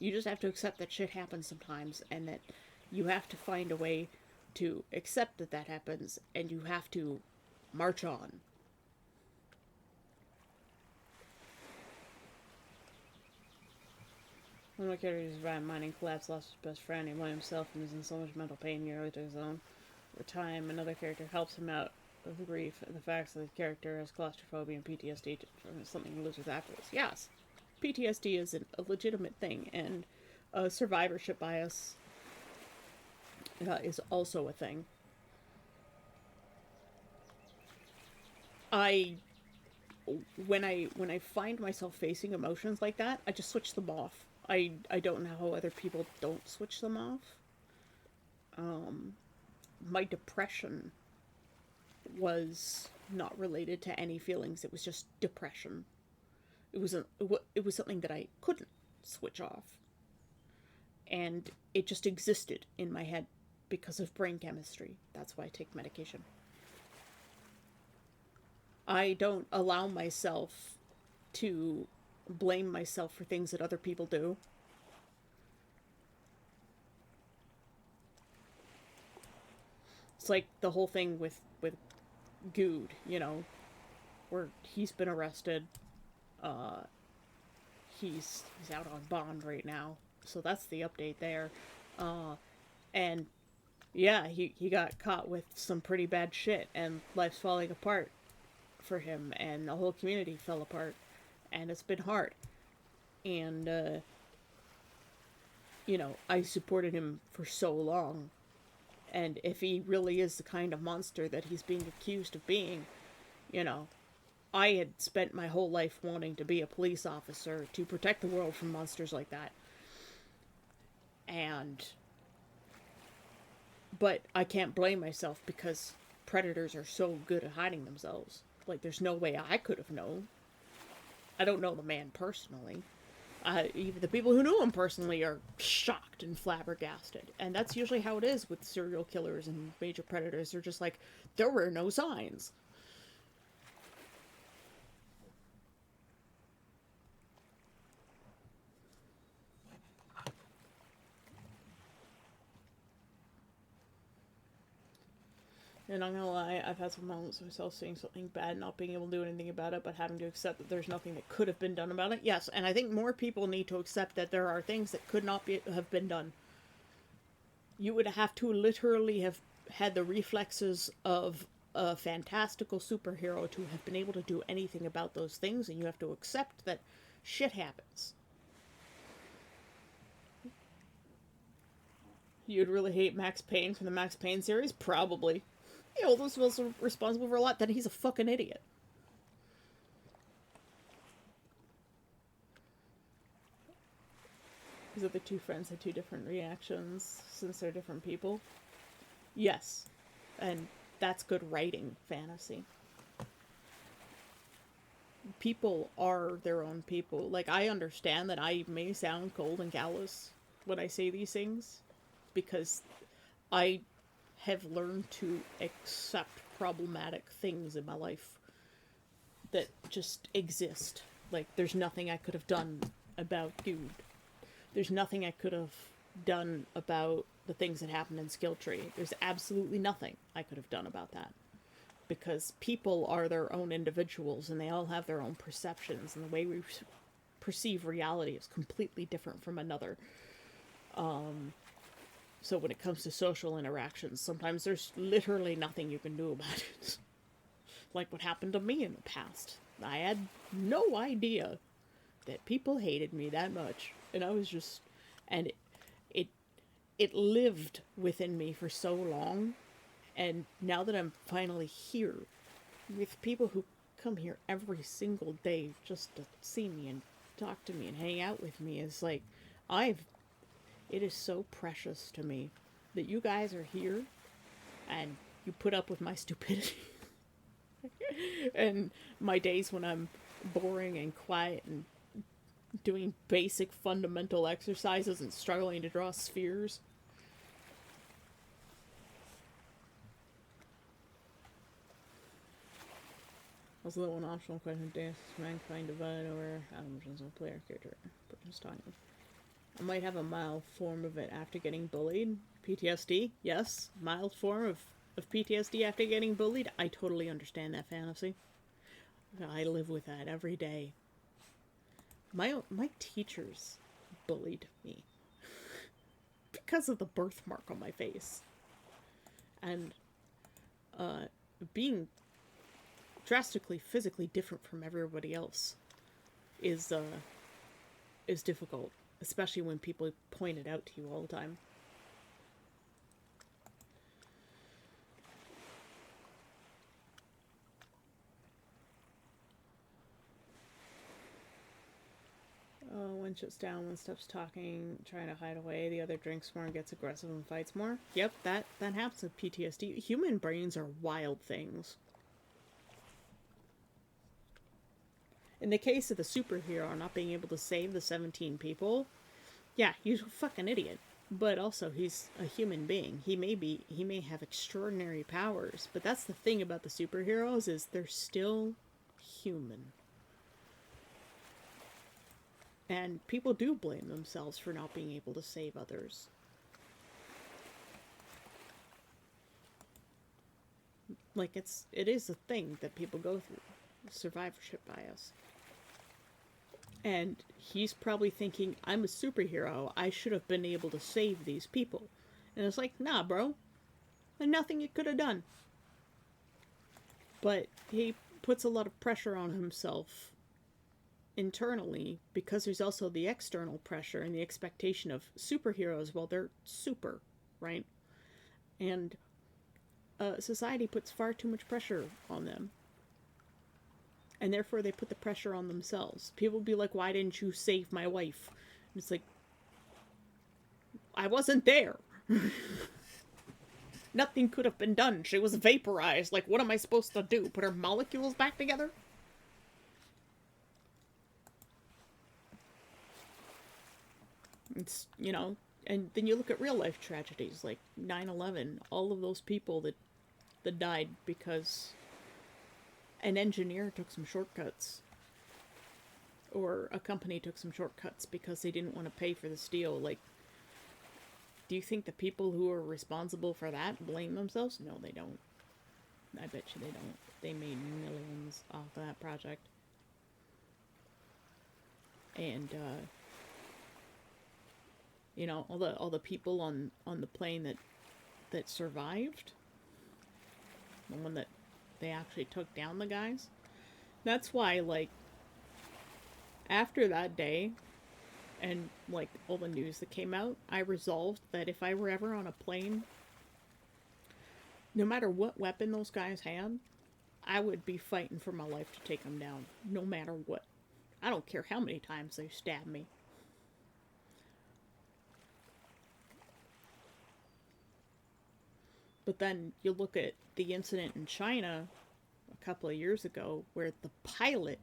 You just have to accept that shit happens sometimes, and that you have to find a way to accept that that happens, and you have to march on. One of my characters survived mining collapse, lost his best friend, he blamed himself, and is in so much mental pain he nearly took his own. Over time, another character helps him out of the grief and the facts that the character has claustrophobia and PTSD from something he lives with afterwards. Yes, PTSD is a legitimate thing, and survivorship bias is also a thing. I when I find myself facing emotions like that, I just switch them off. I don't know how other people don't switch them off. Um, my depression was not related to any feelings. It was just depression. It was something that I couldn't switch off, and it just existed in my head because of brain chemistry. That's why I take medication. I don't allow myself to blame myself for things that other people do. It's like the whole thing with Good, you know, where he's been arrested. Uh, he's out on bond right now, so that's the update there. Uh, and yeah, he got caught with some pretty bad shit, and life's falling apart for him, and the whole community fell apart, and it's been hard. And you know, I supported him for so long, and if he really is the kind of monster that he's being accused of being, you know, I had spent my whole life wanting to be a police officer to protect the world from monsters like that. And but I can't blame myself because predators are so good at hiding themselves. Like there's no way I could have known. I don't know the man personally. Even the people who knew him personally are shocked and flabbergasted. And that's usually how it is with serial killers and major predators. They're just like, there were no signs. And I'm gonna lie, I've had some moments of myself seeing something bad, not being able to do anything about it, but having to accept that there's nothing that could have been done about it. Yes, and I think more people need to accept that there are things that could not have been done. You would have to literally have had the reflexes of a fantastical superhero to have been able to do anything about those things, and you have to accept that shit happens. You'd really hate Max Payne from the Max Payne series? Probably. Yeah, well, those was responsible for a lot. Then he's a fucking idiot. Is that the two friends had two different reactions since they're different people? Yes. And that's good writing fantasy. People are their own people. Like, I understand that I may sound cold and callous when I say these things because I have learned to accept problematic things in my life that just exist. Like, there's nothing I could have done about Dude. There's nothing I could have done about the things that happened in Skill Tree. There's absolutely nothing I could have done about that. Because people are their own individuals and they all have their own perceptions, and the way we perceive reality is completely different from another. So when it comes to social interactions, sometimes there's literally nothing you can do about it. Like what happened to me in the past. I had no idea that people hated me that much. And I was just... And it lived within me for so long. And now that I'm finally here, with people who come here every single day just to see me and talk to me and hang out with me, is like, it is so precious to me that you guys are here and you put up with my stupidity. And my days when I'm boring and quiet and doing basic fundamental exercises and struggling to draw spheres. Also, the one optional question: does mankind divide over emotions of player character? Person's talking. I might have a mild form of it after getting bullied. PTSD, yes, mild form of PTSD after getting bullied. I totally understand that fantasy. I live with that every day. My teachers bullied me because of the birthmark on my face, and being drastically physically different from everybody else is difficult, especially when people point it out to you all the time. One shuts down, one stops talking, trying to hide away, the other drinks more and gets aggressive and fights more. Yep, that happens with PTSD. Human brains are wild things. In the case of the superhero not being able to save the 17 people, yeah, he's a fucking idiot. But also, he's a human being. He may have extraordinary powers, but that's the thing about the superheroes, is they're still human. And people do blame themselves for not being able to save others. Like, it is a thing that people go through. Survivorship bias. And he's probably thinking, I'm a superhero, I should have been able to save these people. And it's like, nah, bro. There's nothing you could have done. But he puts a lot of pressure on himself internally, because there's also the external pressure and the expectation of superheroes. Well, they're super, right? And society puts far too much pressure on them. And therefore they put the pressure on themselves. People be like, why didn't you save my wife? And it's like, I wasn't there. Nothing could have been done. She was vaporized. Like, what am I supposed to do? Put her molecules back together? It's, you know, and then you look at real life tragedies like 9/11, all of those people that died because an engineer took some shortcuts, or a company took some shortcuts because they didn't want to pay for the steel. Like, do you think the people who are responsible for that blame themselves? No, they don't. I bet you they don't. They made millions off of that project. And you know, all the people on the plane that survived, the one that they actually took down the guys. That's why, like, after that day and like all the news that came out, I resolved that if I were ever on a plane, no matter what weapon those guys had, I would be fighting for my life to take them down, no matter what. I don't care how many times they stab me. But then you look at the incident in China a couple of years ago where the pilot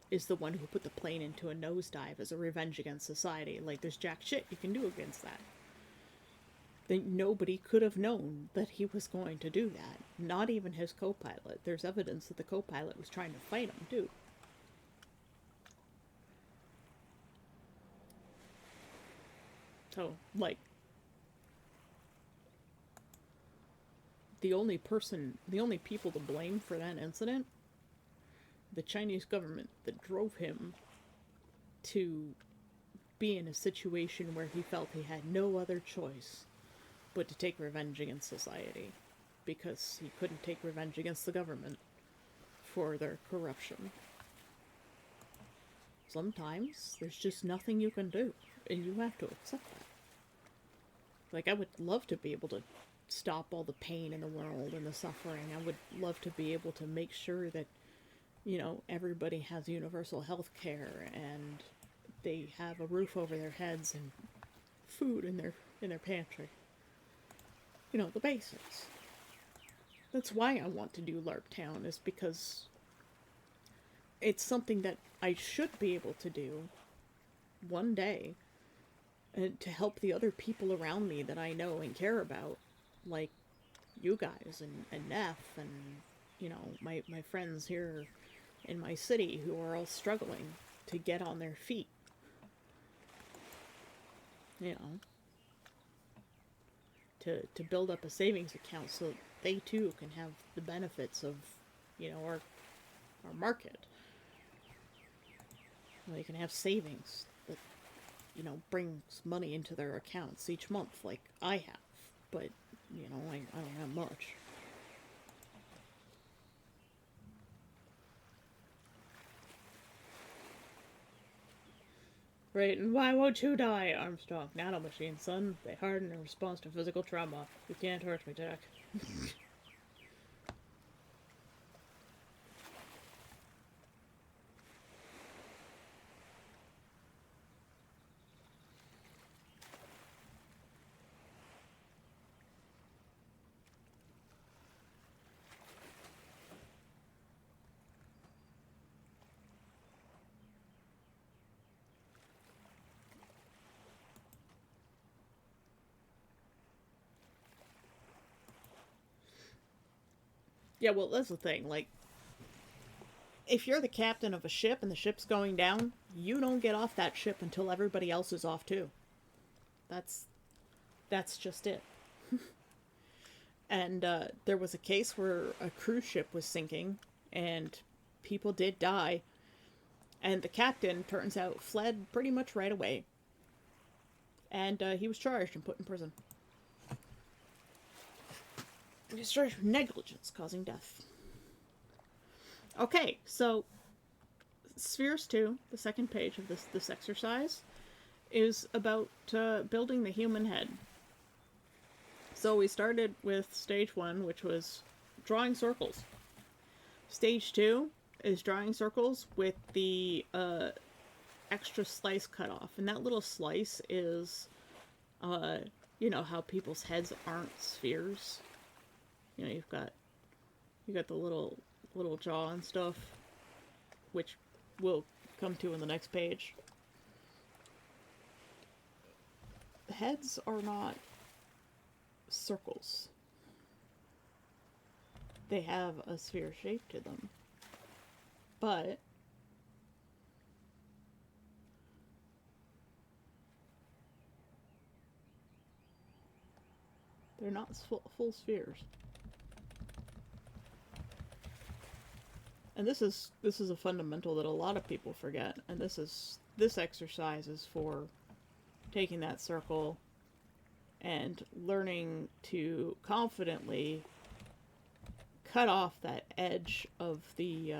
is the one who put the plane into a nosedive as a revenge against society. Like, there's jack shit you can do against that. Nobody could have known that he was going to do that. Not even his co-pilot. There's evidence that the co-pilot was trying to fight him, too. So, like, the only people to blame for that incident, the Chinese government that drove him to be in a situation where he felt he had no other choice but to take revenge against society, because he couldn't take revenge against the government for their corruption. Sometimes there's just nothing you can do, and you have to accept that. Like, I would love to be able to stop all the pain in the world and the suffering. I would love to be able to make sure that, you know, everybody has universal health care and they have a roof over their heads and food in their pantry. You know, the basics. That's why I want to do LARP Town, is because it's something that I should be able to do one day, and to help the other people around me that I know and care about, like you guys and Neff and, you know, my friends here in my city who are all struggling to get on their feet. You know, to build up a savings account so they too can have the benefits of, you know, our market. They can have savings that, you know, brings money into their accounts each month, like I have. But, you know, I don't have much. Right, and why won't you die, Armstrong? Nanomachine, son. They harden in response to physical trauma. You can't hurt me, Jack. Yeah, well, that's the thing. Like, if you're the captain of a ship and the ship's going down, you don't get off that ship until everybody else is off too. That's just it. And there was a case where a cruise ship was sinking, and people did die, and the captain, turns out, fled pretty much right away. And he was charged and put in prison. He was charged with negligence causing death. Okay, so Spheres 2, the second page of this exercise, is about building the human head. So we started with stage 1, which was drawing circles. Stage 2 is drawing circles with the extra slice cut off. And that little slice is, you know, how people's heads aren't spheres. You know, you've got the little jaw and stuff, which we'll come to in the next page. The heads are not circles. They have a sphere shape to them. But they're not full spheres. And this is a fundamental that a lot of people forget, and this exercise is for taking that circle and learning to confidently cut off that edge of the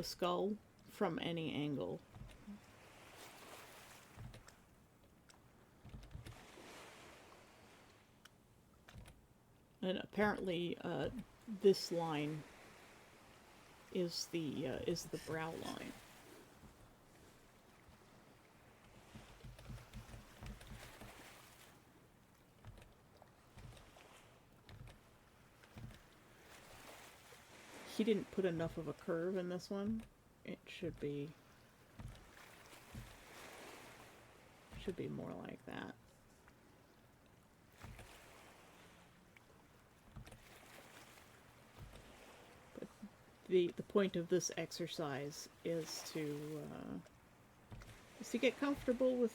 skull from any angle. And apparently, this line is the brow line. he didn't put enough of a curve in this one. It should be more like that. But the point of this exercise is to get comfortable with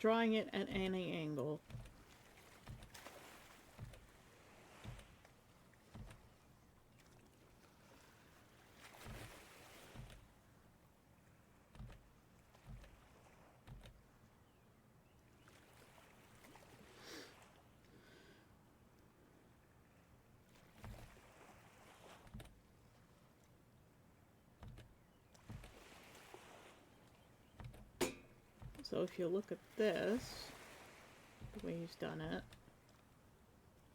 drawing it at any angle. So if you look at this, the way he's done it,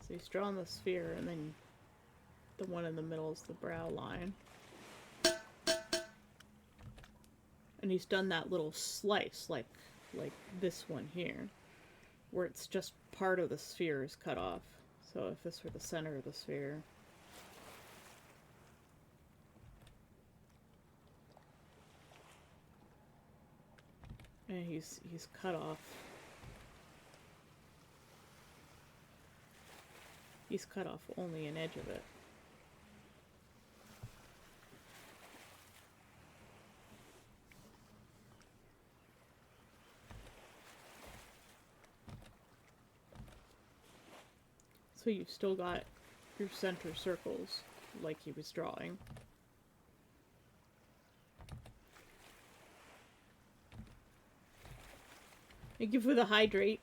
so he's drawn the sphere and then the one in the middle is the brow line. And he's done that little slice, like this one here, where it's just part of the sphere is cut off. So if this were the center of the sphere, and he's cut off. He's cut off only an edge of it. So you've still got your center circles like he was drawing. Thank you for the hydrate.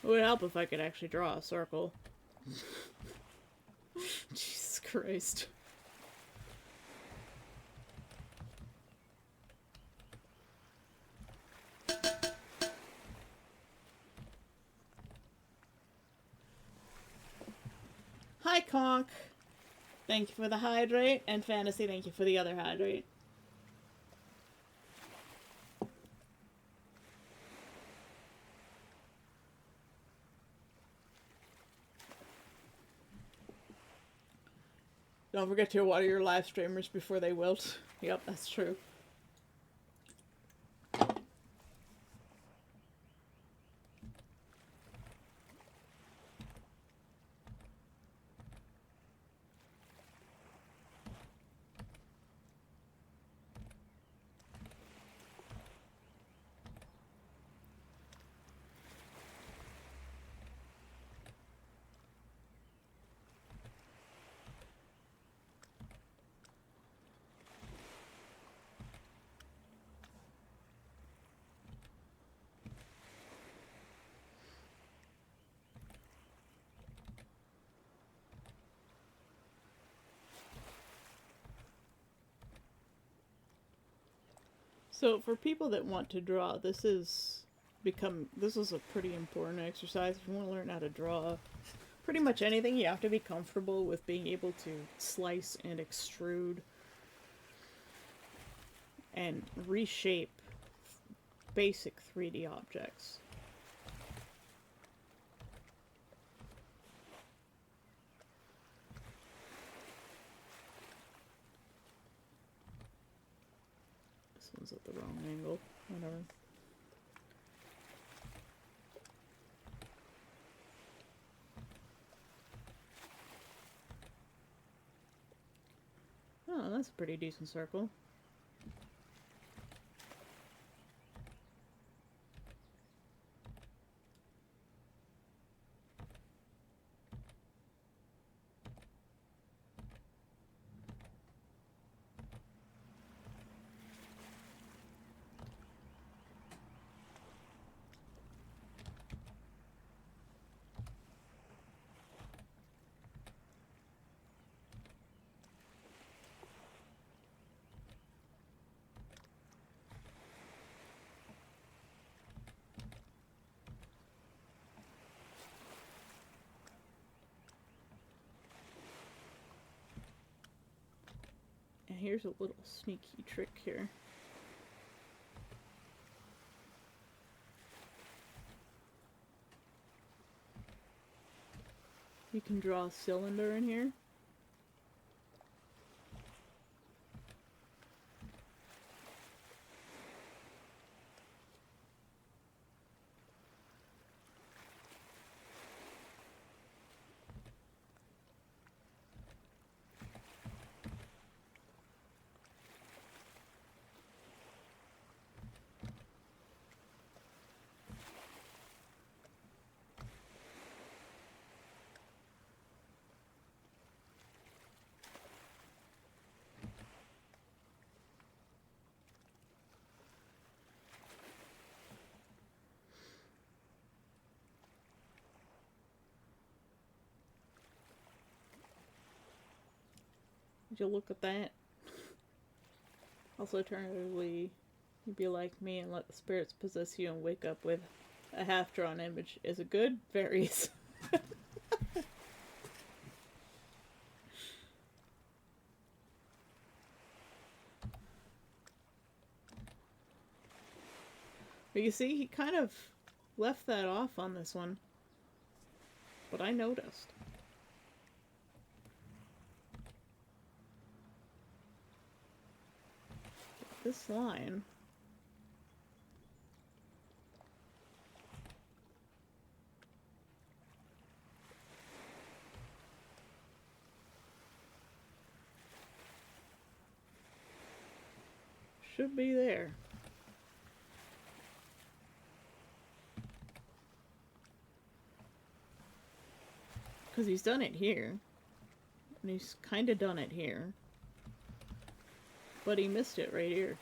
It would help if I could actually draw a circle. Jesus Christ. Hi, Conk. Thank you for the hydrate, and Fantasy, thank you for the other hydrate. Don't forget to water your live streamers before they wilt. Yep, that's true. So for people that want to draw, this is a pretty important exercise. If you want to learn how to draw pretty much anything, you have to be comfortable with being able to slice and extrude and reshape basic 3D objects. One's at the wrong angle. Whatever. Oh, that's a pretty decent circle. here's a little sneaky trick here. You can draw a cylinder in here. Would you look at that? Also, alternatively, you'd be like me and let the spirits possess you and wake up with a half-drawn image. Is it good? Varies. But you see, he kind of left that off on this one. But I noticed. This line should be there. Because he's done it here. And he's kind of done it here. But he missed it right here.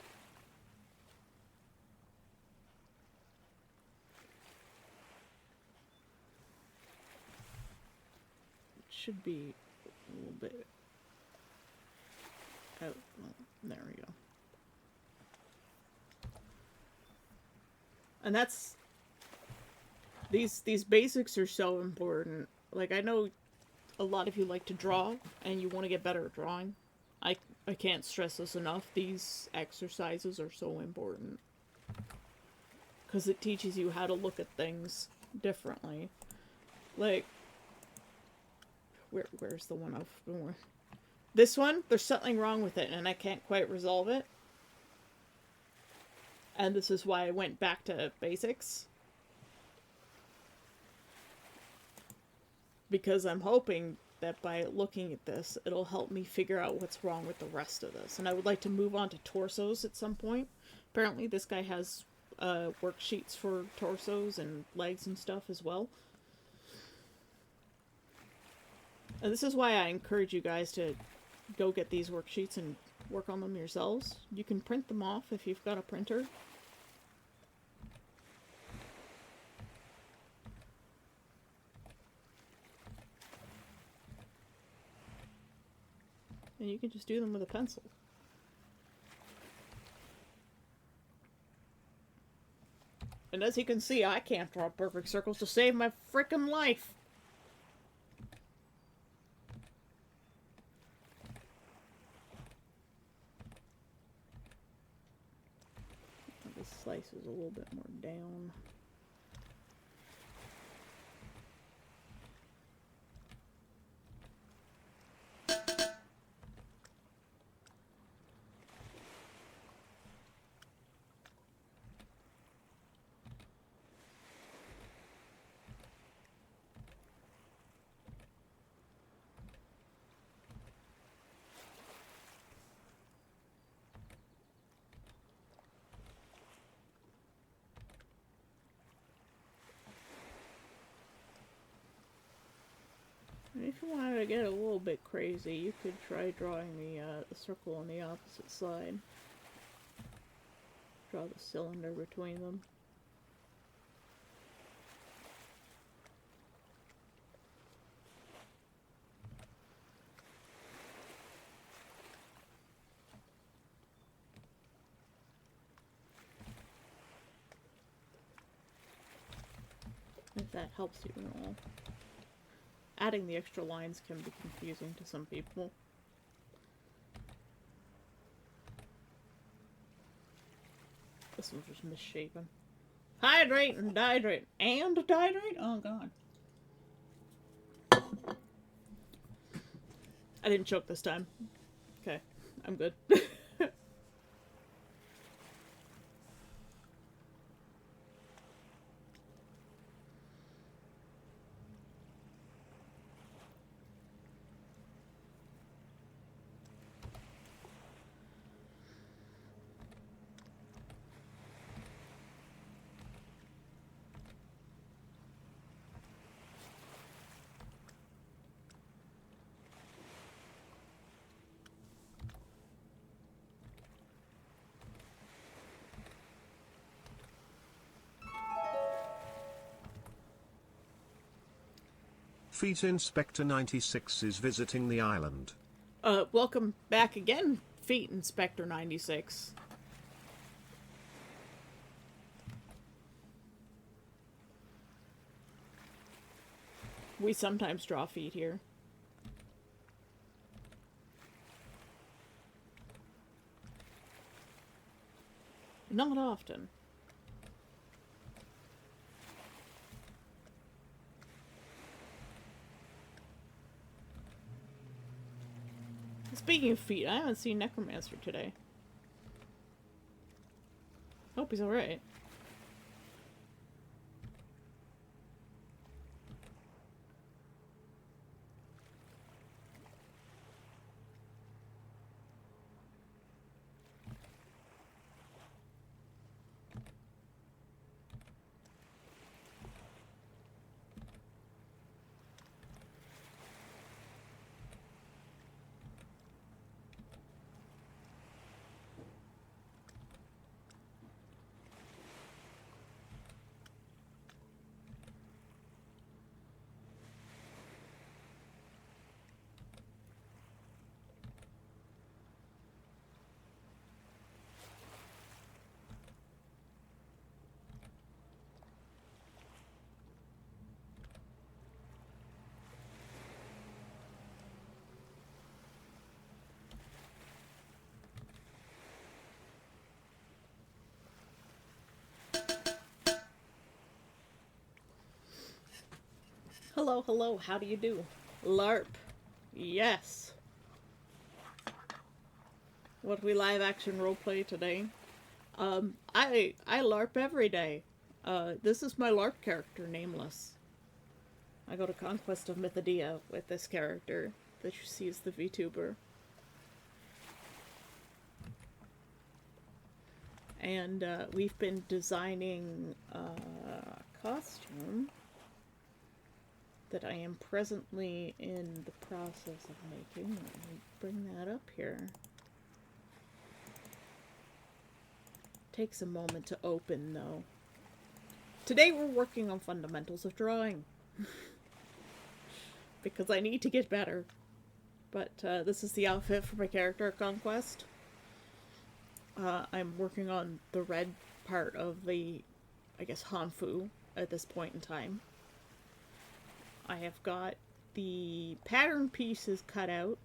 It should be a little bit out. Well, there we go. And that's... These basics are so important. Like, I know a lot of you like to draw, and you want to get better at drawing. I can't stress this enough. These exercises are so important. Because it teaches you how to look at things differently. Like, where's the one I've been with? This one, there's something wrong with it, and I can't quite resolve it. And this is why I went back to basics. Because I'm hoping that by looking at this, it'll help me figure out what's wrong with the rest of this. And I would like to move on to torsos at some point. Apparently this guy has worksheets for torsos and legs and stuff as well. And this is why I encourage you guys to go get these worksheets and work on them yourselves. You can print them off if you've got a printer. And you can just do them with a pencil. And as you can see, I can't draw perfect circles to save my frickin' life. This slice is a little bit more down. If you wanted to get a little bit crazy, you could try drawing the circle on the opposite side. Draw the cylinder between them. If that helps you at all. Adding the extra lines can be confusing to some people. This one's just misshapen. Hydrate and dihydrate. And dihydrate? Oh, God. I didn't choke this time. Okay. I'm good. Feet Inspector 96 is visiting the island. Welcome back again, Feet Inspector 96. We sometimes draw feet here. Not often. Speaking of feet, I haven't seen Necromancer today. Hope he's alright. Hello, hello, how do you do? LARP. Yes. What we live action roleplay today. I LARP every day. This is my LARP character, Nameless. I go to Conquest of Mythodia with this character that you see as the VTuber. And we've been designing a costume that I am presently in the process of making. Let me bring that up here. Takes a moment to open, though. Today we're working on fundamentals of drawing. Because I need to get better. But this is the outfit for my character at Conquest. I'm working on the red part of the, I guess, Hanfu at this point in time. I have got the pattern pieces cut out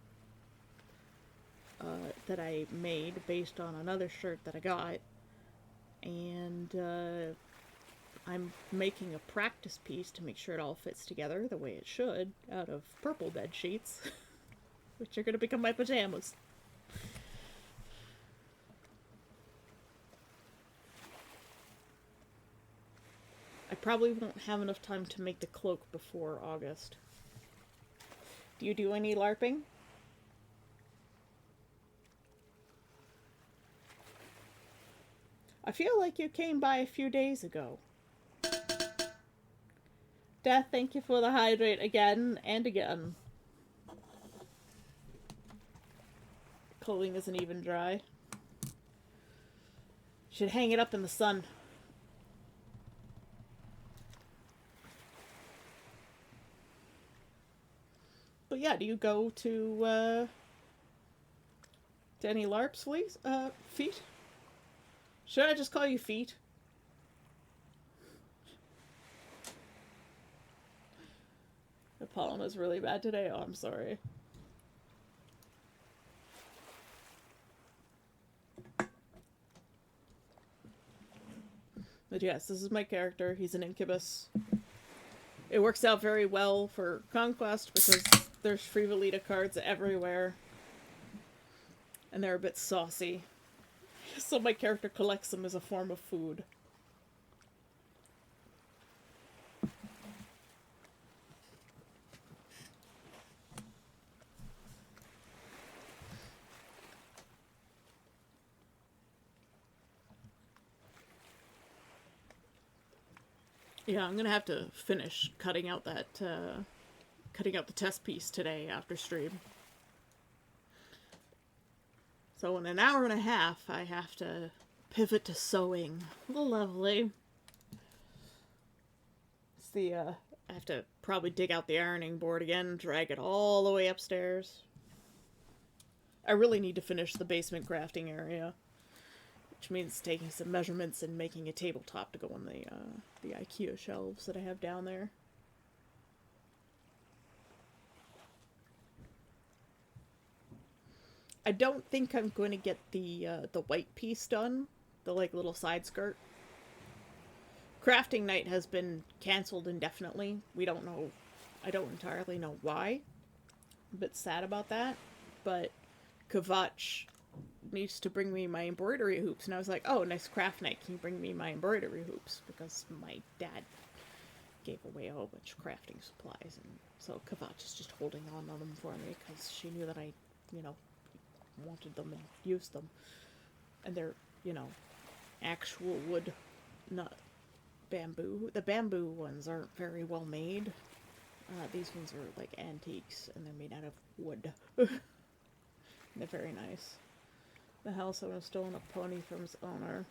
that I made based on another shirt that I got. And I'm making a practice piece to make sure it all fits together the way it should out of purple bed sheets, which are going to become my pajamas. I probably won't have enough time to make the cloak before August. Do you do any LARPing? I feel like you came by a few days ago. Death, thank you for the hydrate again and again. Clothing isn't even dry. Should hang it up in the sun. But yeah, do you go to any LARPs, please? Feet? Should I just call you Feet? The pollen is really bad today. Oh, I'm sorry. But yes, this is my character. He's an incubus. It works out very well for Conquest because there's free Velita cards everywhere. And they're a bit saucy. So my character collects them as a form of food. Yeah, I'm gonna have to finish cutting out that, cutting out the test piece today after stream. So in an hour and a half, I have to pivot to sewing. Lovely. It's the, I have to probably dig out the ironing board again, drag it all the way upstairs. I really need to finish the basement crafting area. Which means taking some measurements and making a tabletop to go on the IKEA shelves that I have down there. I don't think I'm going to get the white piece done, the like little side skirt. Crafting night has been canceled indefinitely. We don't know, I don't entirely know why. I'm a bit sad about that, but Kavach needs to bring me my embroidery hoops, and I was like, oh, nice craft night, can you bring me my embroidery hoops? Because my dad gave away a whole bunch of crafting supplies, and so Kavach is just holding on to them for me because she knew that I, you know, wanted them and used them. And they're, you know, actual wood, not bamboo. The bamboo ones aren't very well made. These ones are like antiques, and they're made out of wood. They're very nice. The house owner stolen a pony from its owner.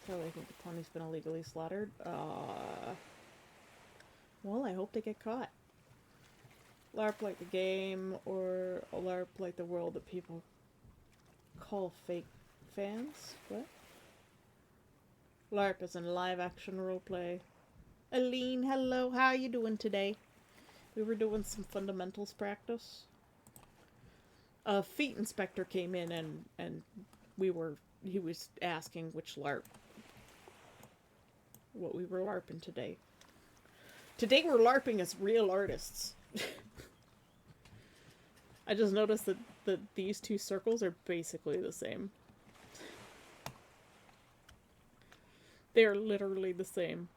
So I think the pony's been illegally slaughtered. Well, I hope they get caught. LARP like the game, or a LARP like the world that people call fake fans? What? LARP is in live action roleplay. Aline, hello, how are you doing today? We were doing some fundamentals practice. A feet inspector came in and he was asking which LARP, what we were LARPing today. Today we're LARPing as real artists. I just noticed that these two circles are basically the same. They're literally the same.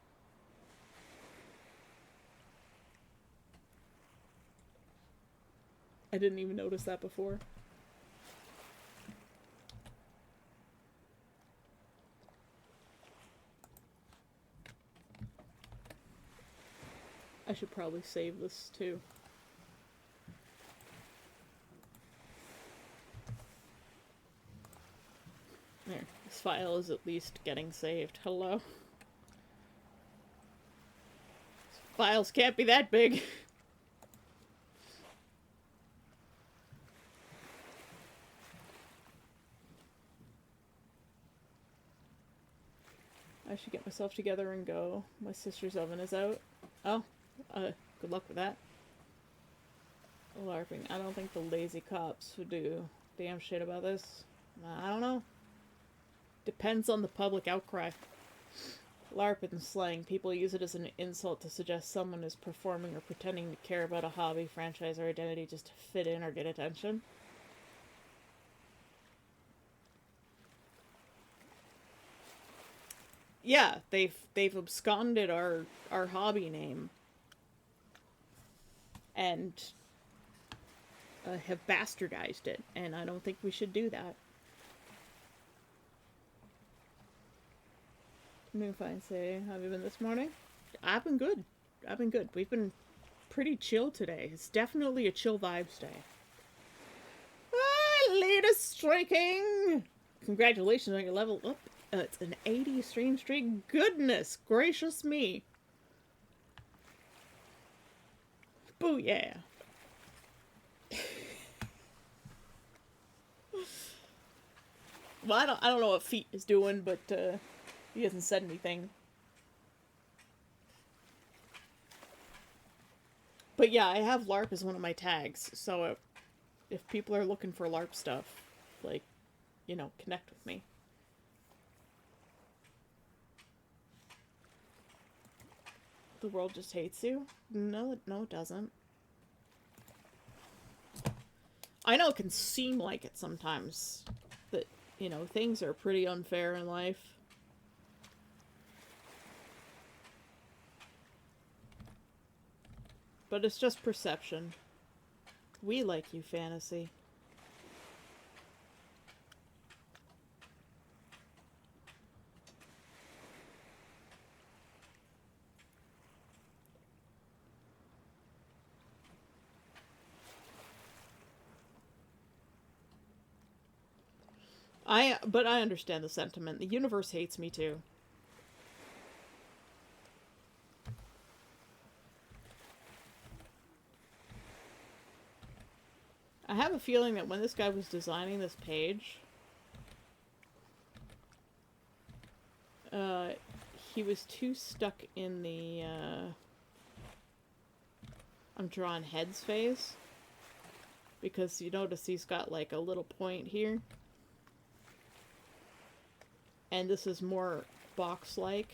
I didn't even notice that before. I should probably save this too. There, this file is at least getting saved. Hello? Files can't be that big. I should get myself together and go. My sister's oven is out. Oh, good luck with that. LARPing. I don't think the lazy cops would do damn shit about this. I don't know. Depends on the public outcry. LARP and slang. People use it as an insult to suggest someone is performing or pretending to care about a hobby, franchise, or identity just to fit in or get attention. Yeah, they've absconded our hobby name and have bastardized it, and I don't think we should do that. Moonfine say, have you been this morning? I've been good. I've been good. We've been pretty chill today. It's definitely a chill vibes day. Ah, latest striking! Congratulations on your level up. It's an 80 stream streak. Goodness gracious me. Booyah. Well, I don't know what Feet is doing, but he hasn't said anything. But yeah, I have LARP as one of my tags, so if people are looking for LARP stuff, like, you know, connect with me. The world just hates you? No, no, it doesn't. I know it can seem like it sometimes. That, you know, things are pretty unfair in life. But it's just perception. We like you, fantasy. But I understand the sentiment. The universe hates me too. I have a feeling that when this guy was designing this page, he was too stuck in the, I'm drawing heads phase. Because you notice he's got like a little point here. And this is more box-like.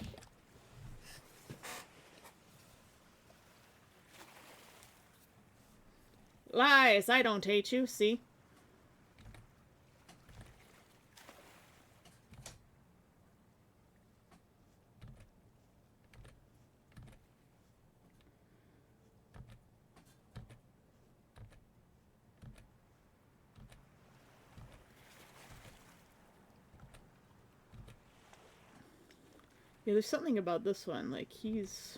Lies! I don't hate you, see? Yeah, there's something about this one, like he's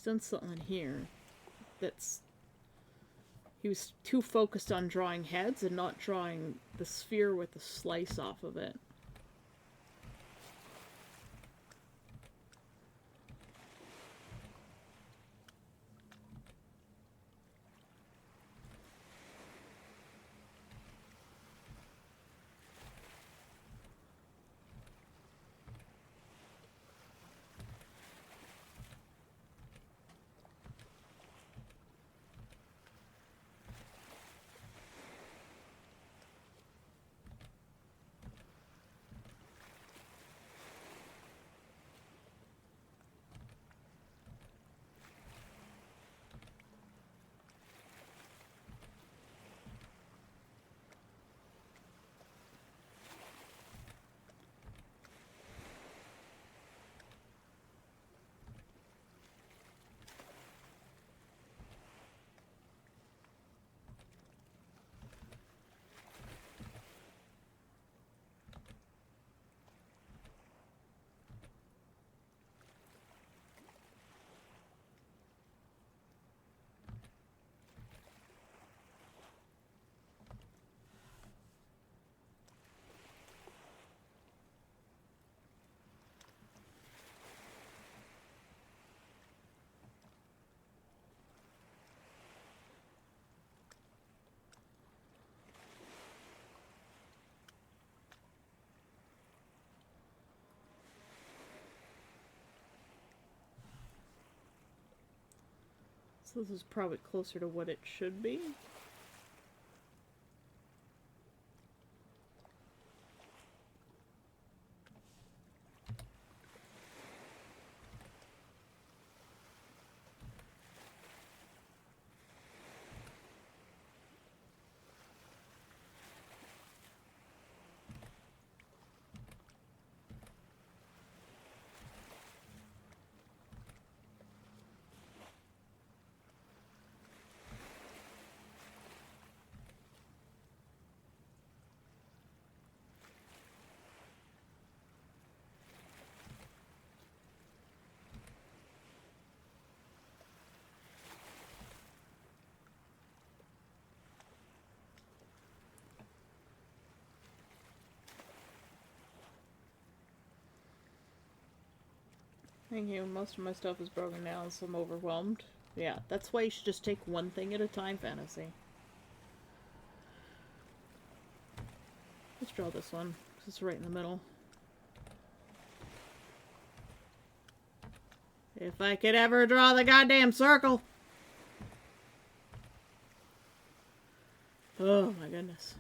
done something here that's... He was too focused on drawing heads and not drawing the sphere with the slice off of it. So this is probably closer to what it should be. Thank you. Most of my stuff is broken down, so I'm overwhelmed. Yeah, that's why you should just take one thing at a time, fantasy. Let's draw this one, because it's right in the middle. If I could ever draw the goddamn circle! Oh my goodness.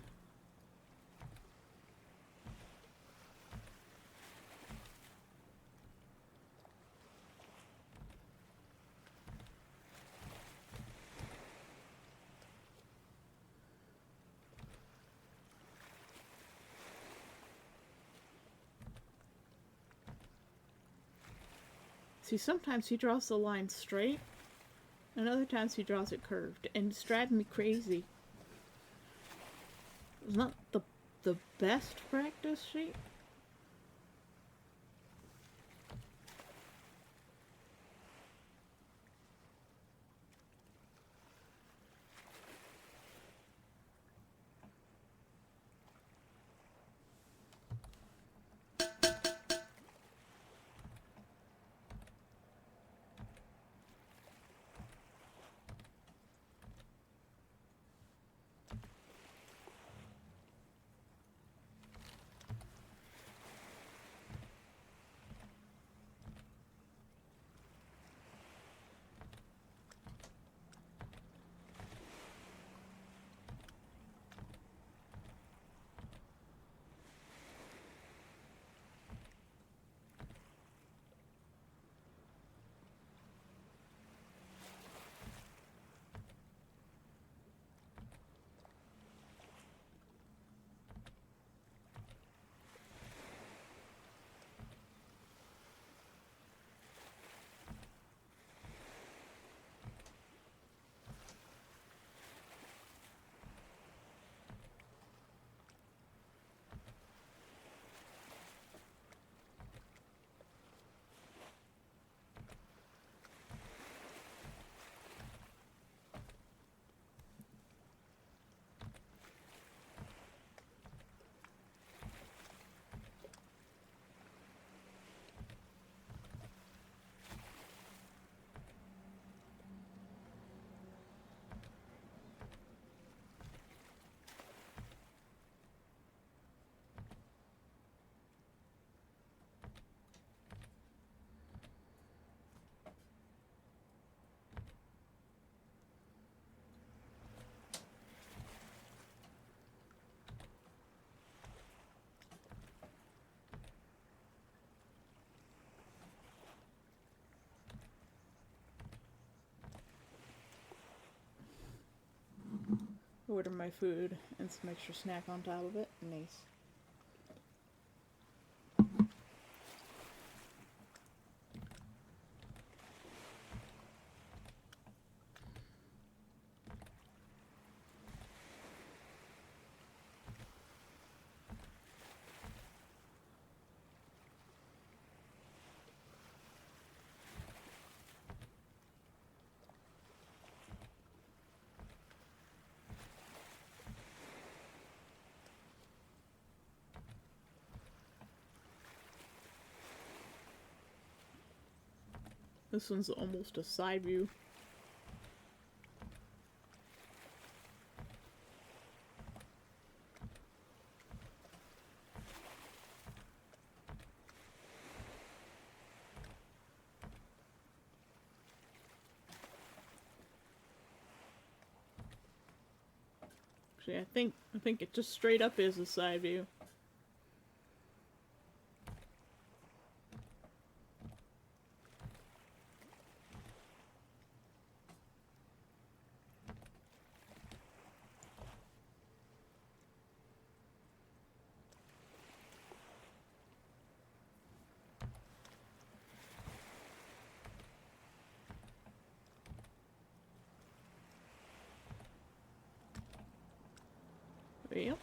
See, sometimes he draws the line straight, and other times he draws it curved, and it's driving me crazy. It's not the best practice sheet. Order my food and some extra snack on top of it. Nice. This one's almost a side view. Actually, I think it just straight up is a side view. Yep.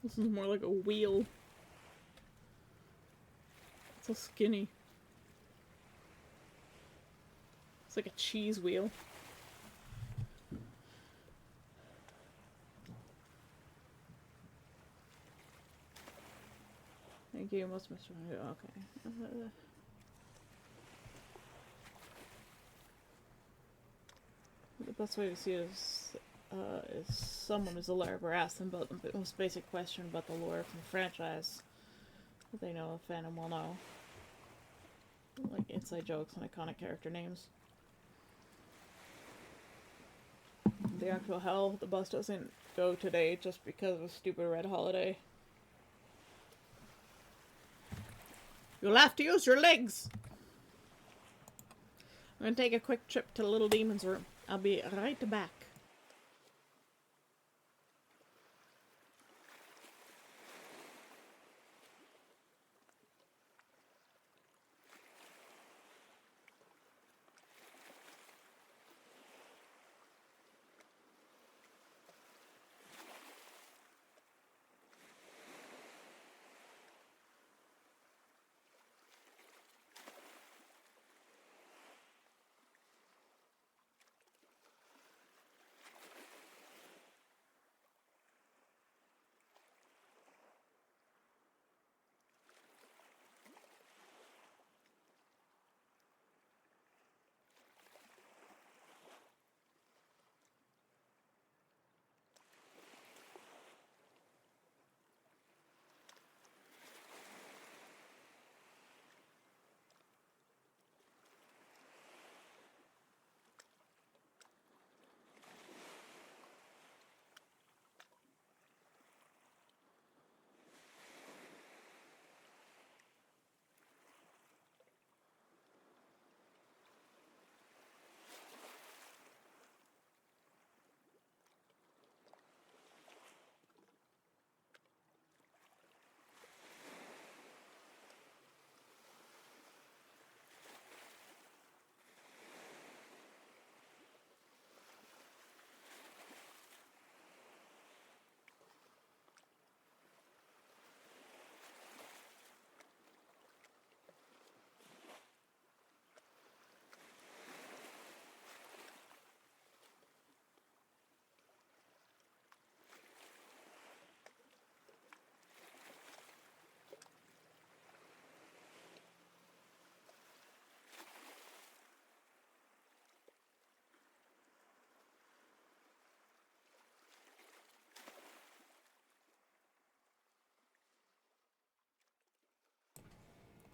This is more like a wheel. It's so skinny. It's like a cheese wheel. Thank you, most Mr. Okay. best way to see it is someone who's alive or ask them about the most basic question about the lore from the franchise that they know of fandom will know. Like inside jokes and iconic character names. The actual hell, the bus doesn't go today just because of a stupid red holiday. You'll have to use your legs! I'm gonna take a quick trip to Little Demon's room. I'll be right back.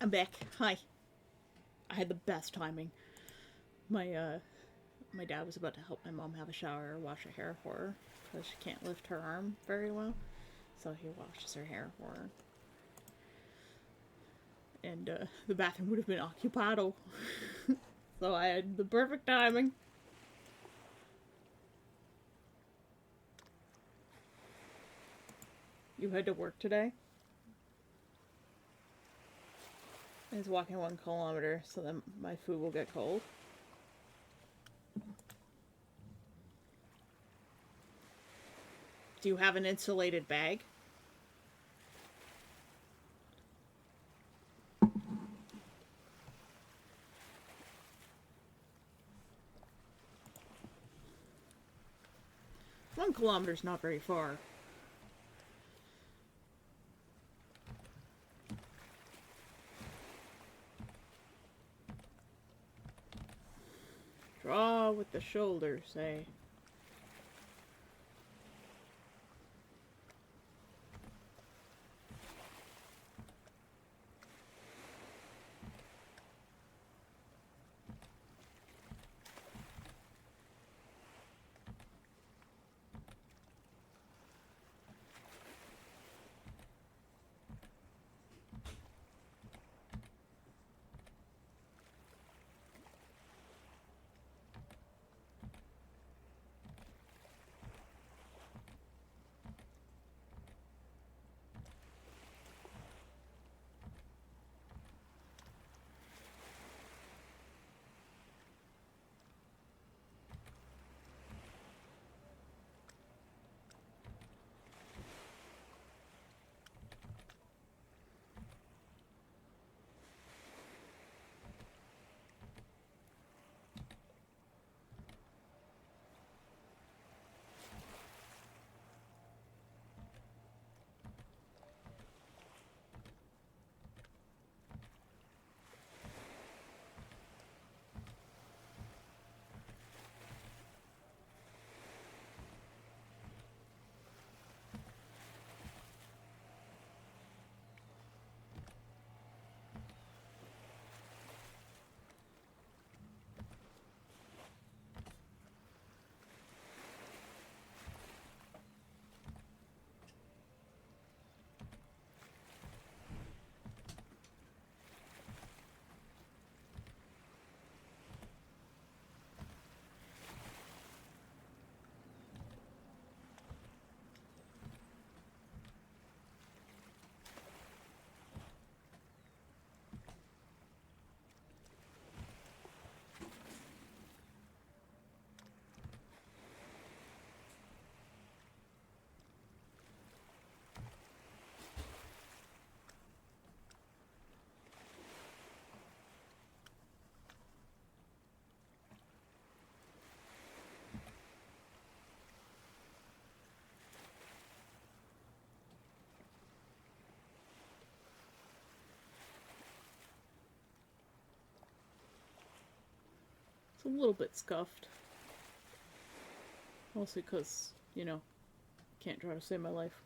I'm back. Hi. I had the best timing. My dad was about to help my mom have a shower or wash her hair for her because she can't lift her arm very well. So he washes her hair for her. And the bathroom would have been occupado. So I had the perfect timing. You had to work today? I was walking 1 kilometer so that my food will get cold. Do you have an insulated bag? One kilometer's not very far. Draw with the shoulders, eh? It's a little bit scuffed. Mostly because, you know, can't try to save my life.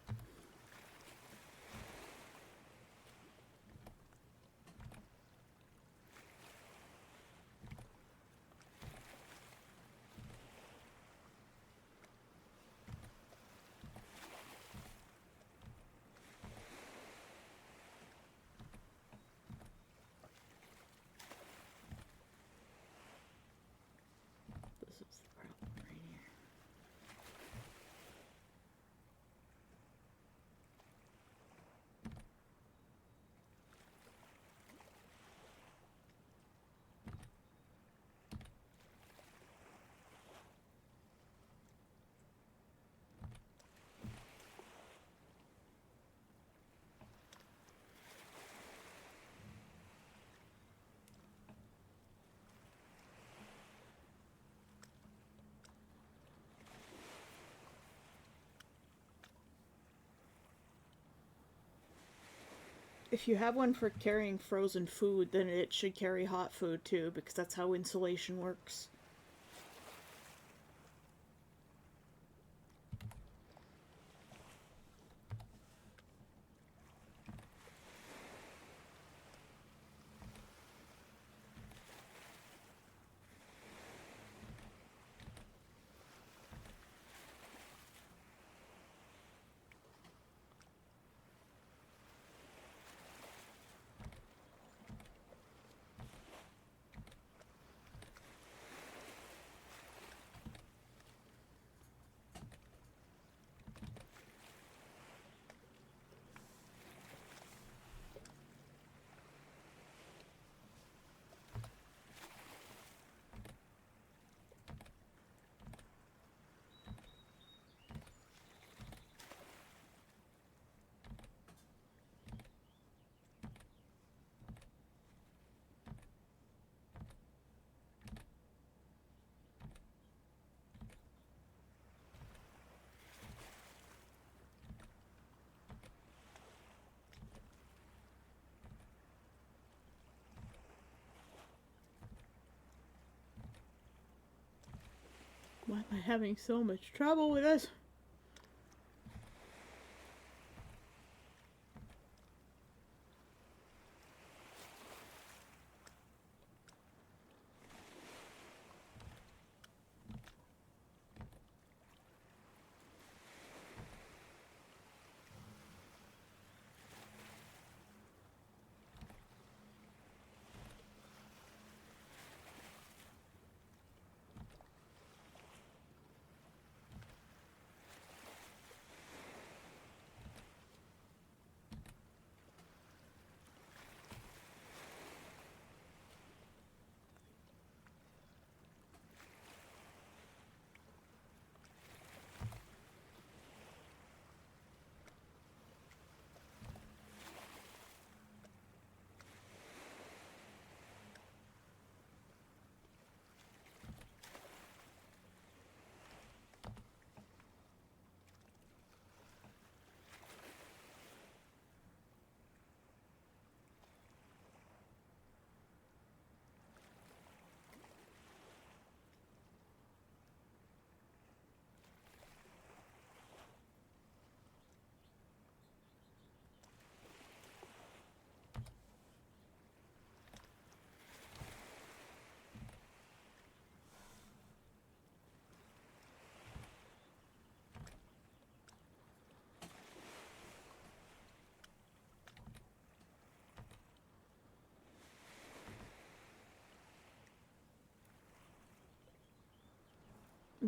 This is the problem right here. If you have one for carrying frozen food, then it should carry hot food too, because that's how insulation works. Why am I having so much trouble with this?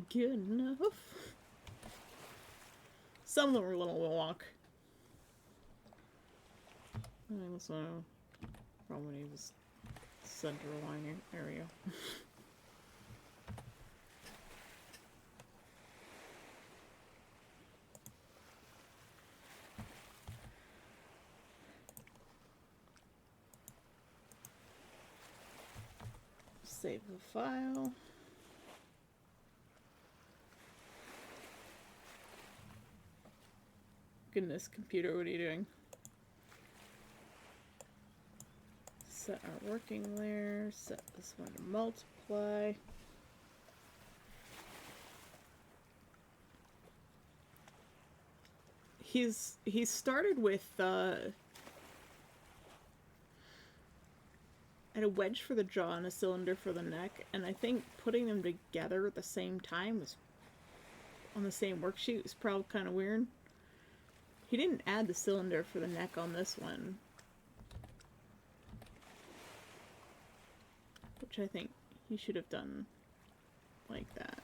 Good enough. Some of them are a little wonk. I also probably was center line area. Save the file. Goodness, computer, what are you doing? Set our working layer, set this one to multiply. he's started with and a wedge for the jaw and a cylinder for the neck, and I think putting them together at the same time was on the same worksheet was probably kind of weird. He didn't add the cylinder for the neck on this one, which I think he should have done like that.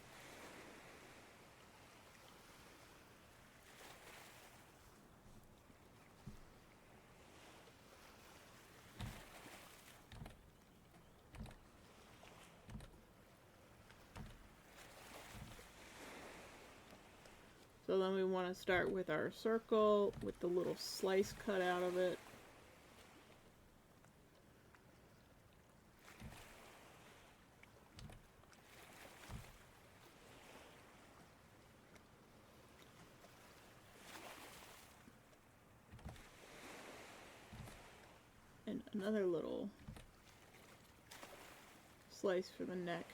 So then we want to start with our circle with the little slice cut out of it. And another little slice for the neck.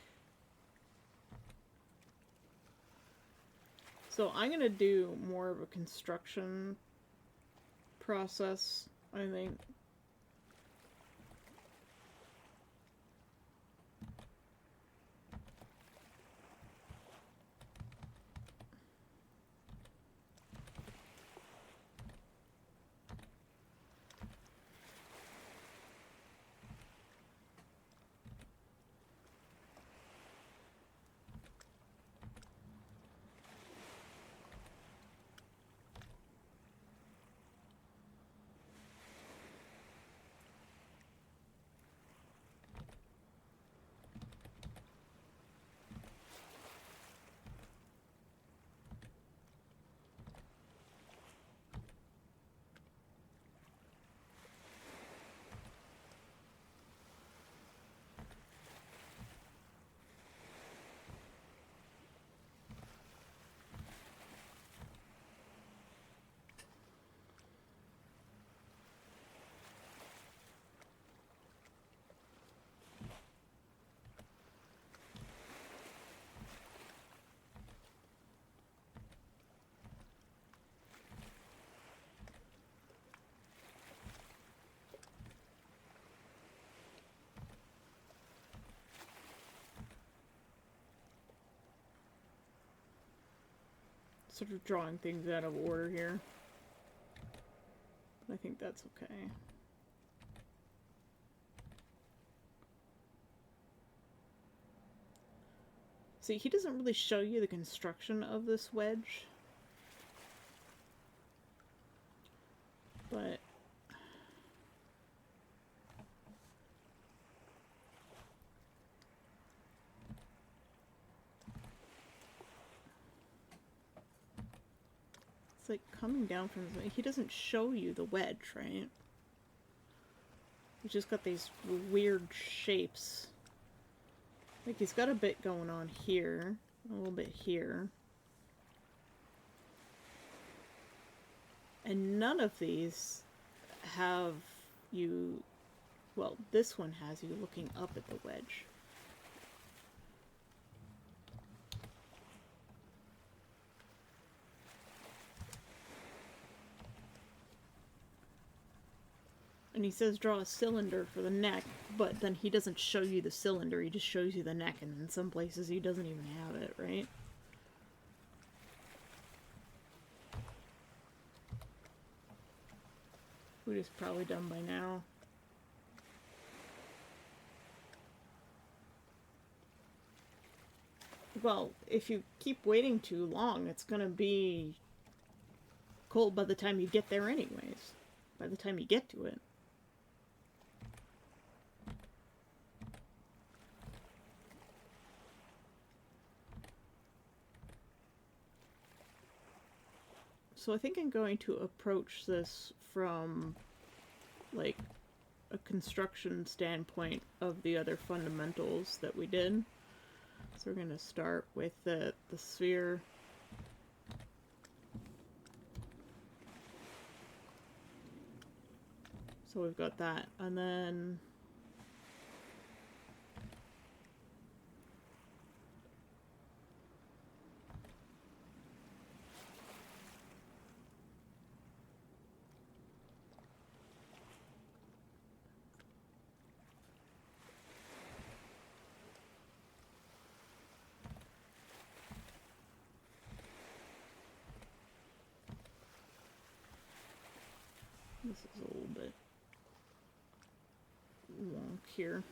So I'm going to do more of a construction process, I think. Sort of drawing things out of order here. I think that's okay. See, he doesn't really show you the construction of this wedge. But it's like coming down from the, he doesn't show you the wedge, right? He's just got these weird shapes. Like he's got a bit going on here, a little bit here. And none of these have you, well, this one has you looking up at the wedge. And he says draw a cylinder for the neck, but then he doesn't show you the cylinder, he just shows you the neck, and in some places he doesn't even have it, right? Which is probably done by now. Well, if you keep waiting too long, it's gonna be cold by the time you get there anyways. By the time you get to it. So I think I'm going to approach this from, like, a construction standpoint of the other fundamentals that we did. So we're going to start with the sphere. So we've got that, and then This is a little bit wonk here.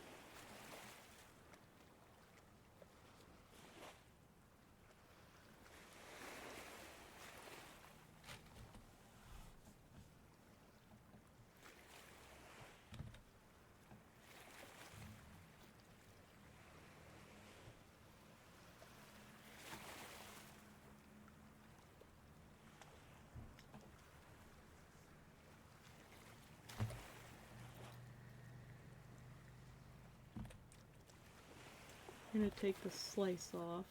I'm gonna take the slice off.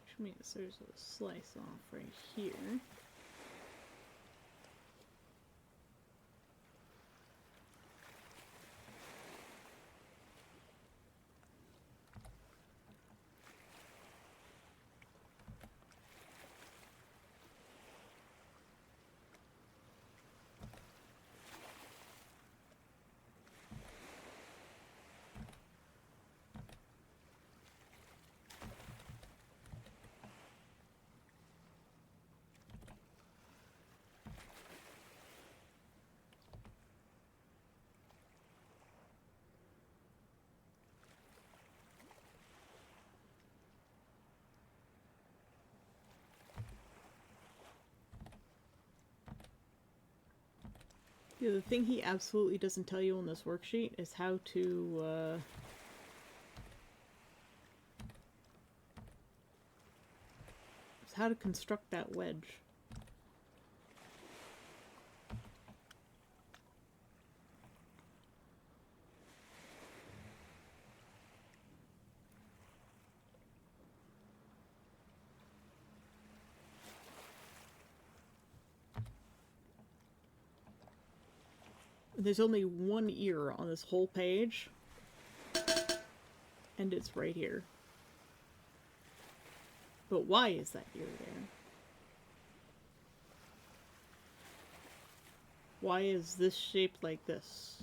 Which means there's a slice off right here. Yeah, the thing he absolutely doesn't tell you on this worksheet is how to construct that wedge. There's only one ear on this whole page, and it's right here. But why is that ear there? Why is this shaped like this?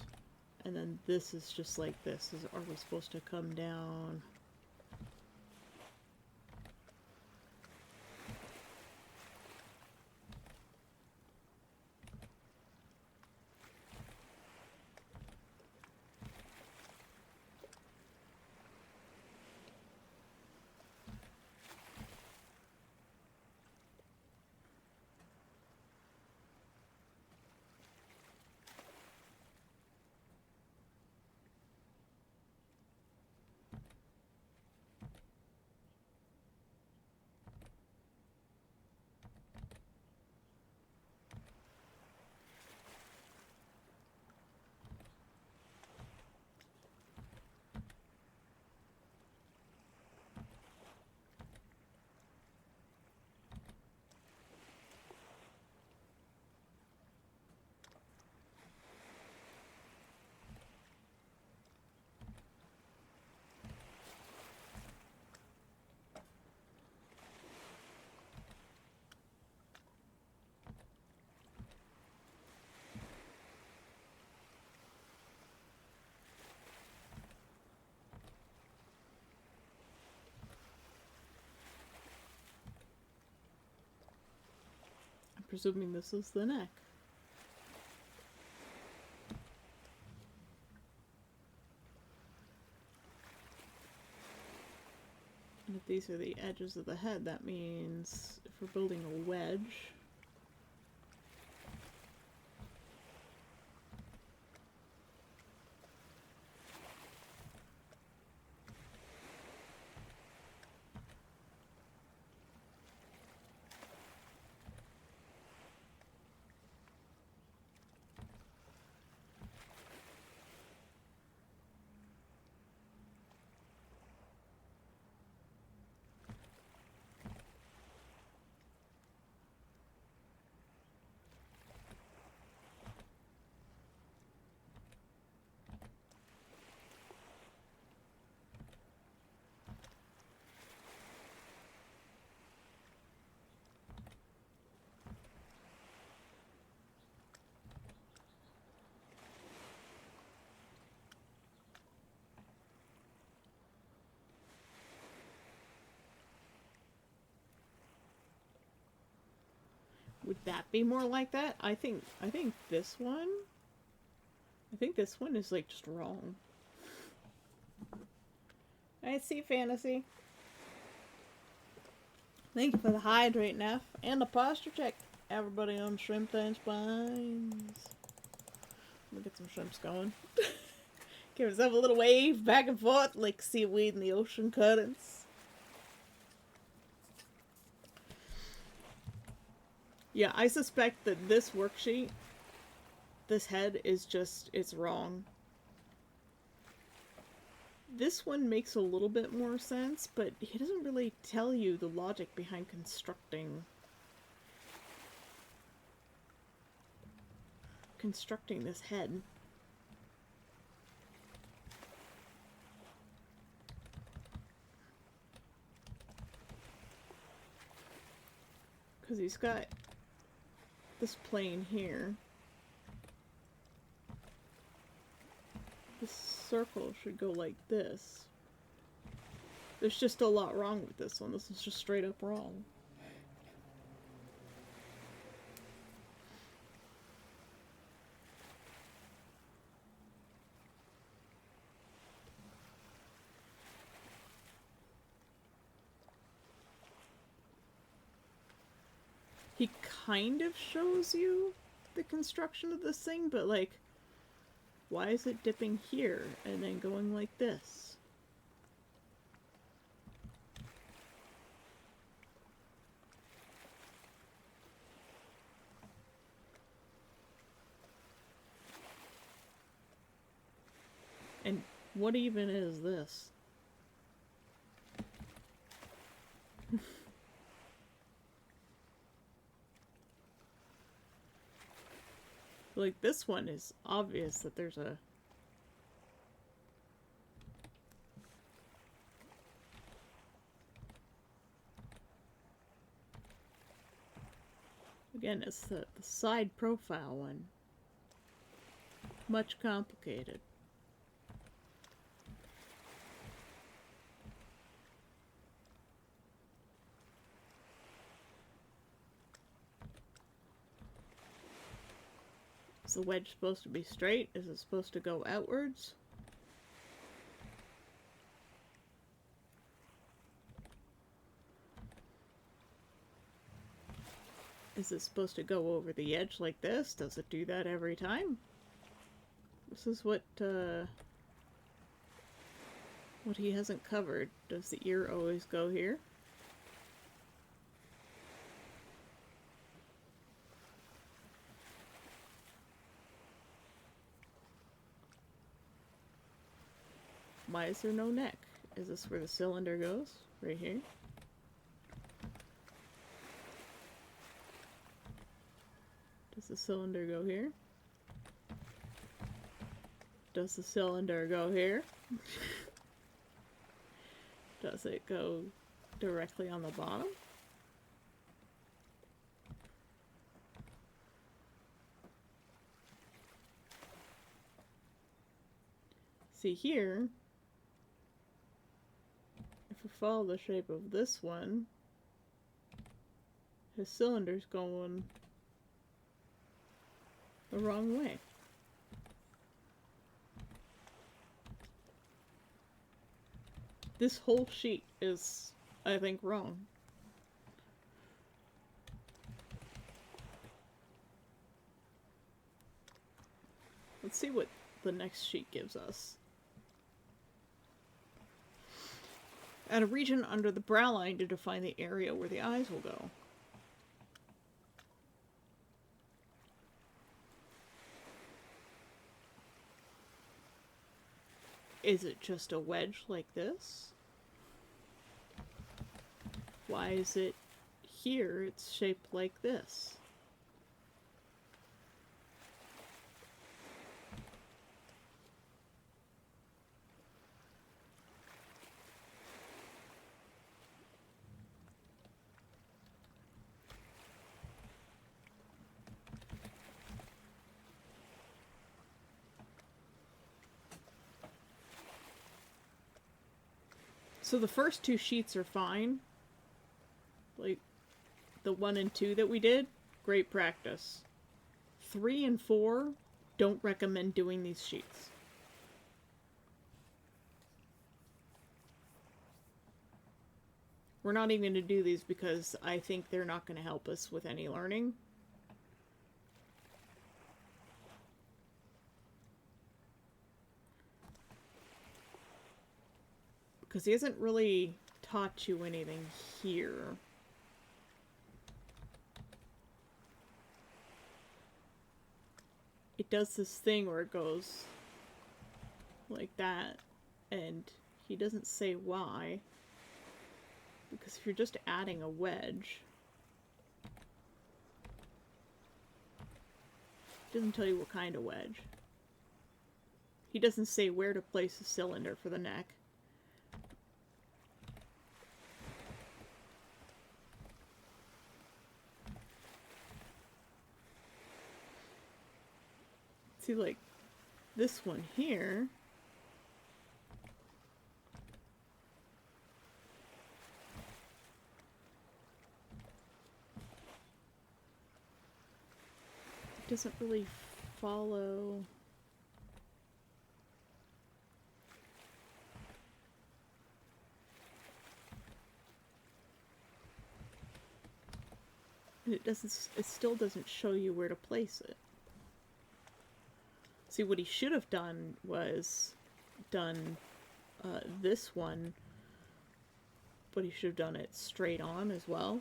And then this is just like this. Are we supposed to come down? I'm presuming this is the neck. And if these are the edges of the head, that means if we're building a wedge, Would that be more like that? I think this one. I think this one is like just wrong. I see fantasy. Thank you for the hydrate, Neff, and the posture check. Everybody on Shrimp and Spines. Let me get some shrimps going. Give yourself a little wave back and forth like seaweed in the ocean currents. Yeah, I suspect that this worksheet, this head is just, it's wrong. This one makes a little bit more sense, but he doesn't really tell you the logic behind constructing this head. Because he's got this plane here. This circle should go like this. There's just a lot wrong with this one. This is just straight up wrong. He kind of shows you the construction of this thing, but like, why is it dipping here and then going like this? And what even is this? Like, this one is obvious that there's a... Again, it's the side profile one. Much complicated. Is the wedge supposed to be straight? Is it supposed to go outwards? Is it supposed to go over the edge like this? Does it do that every time? This is what he hasn't covered. Does the ear always go here? Why is there no neck? Is this where the cylinder goes? Right here? Does the cylinder go here? Does the cylinder go here? Does it go directly on the bottom? See here, if we follow the shape of this one, his cylinder's going the wrong way. This whole sheet is, I think, wrong. Let's see what the next sheet gives us. Add a region under the brow line to define the area where the eyes will go. Is it just a wedge like this? Why is it here it's shaped like this? So the first two sheets are fine. Like, the 1 and 2 that we did, great practice. 3 and 4, don't recommend doing these sheets. We're not even going to do these because I think they're not going to help us with any learning. Because he hasn't really taught you anything here. It does this thing where it goes like that, and he doesn't say why. Because if you're just adding a wedge, it doesn't tell you what kind of wedge. He doesn't say where to place the cylinder for the neck. See, like, this one here, it doesn't really follow. It still doesn't show you where to place it. See, what he should have done was done this one, but he should have done it straight on as well.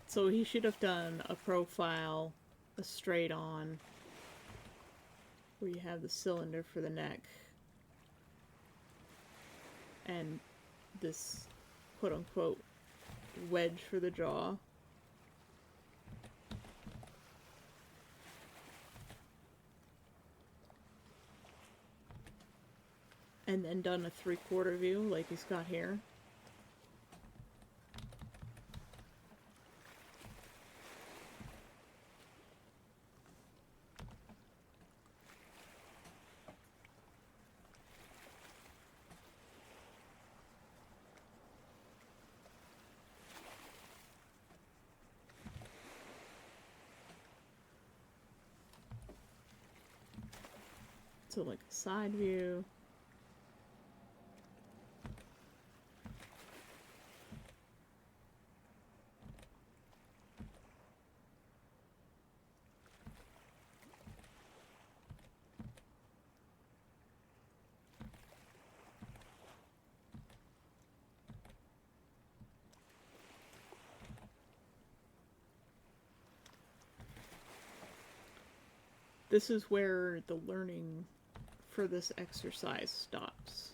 So he should have done a profile, a straight on, where you have the cylinder for the neck, and this quote-unquote wedge for the jaw. And then done a 3/4 view like he's got here. So like a side view. This is where the learning for this exercise stops.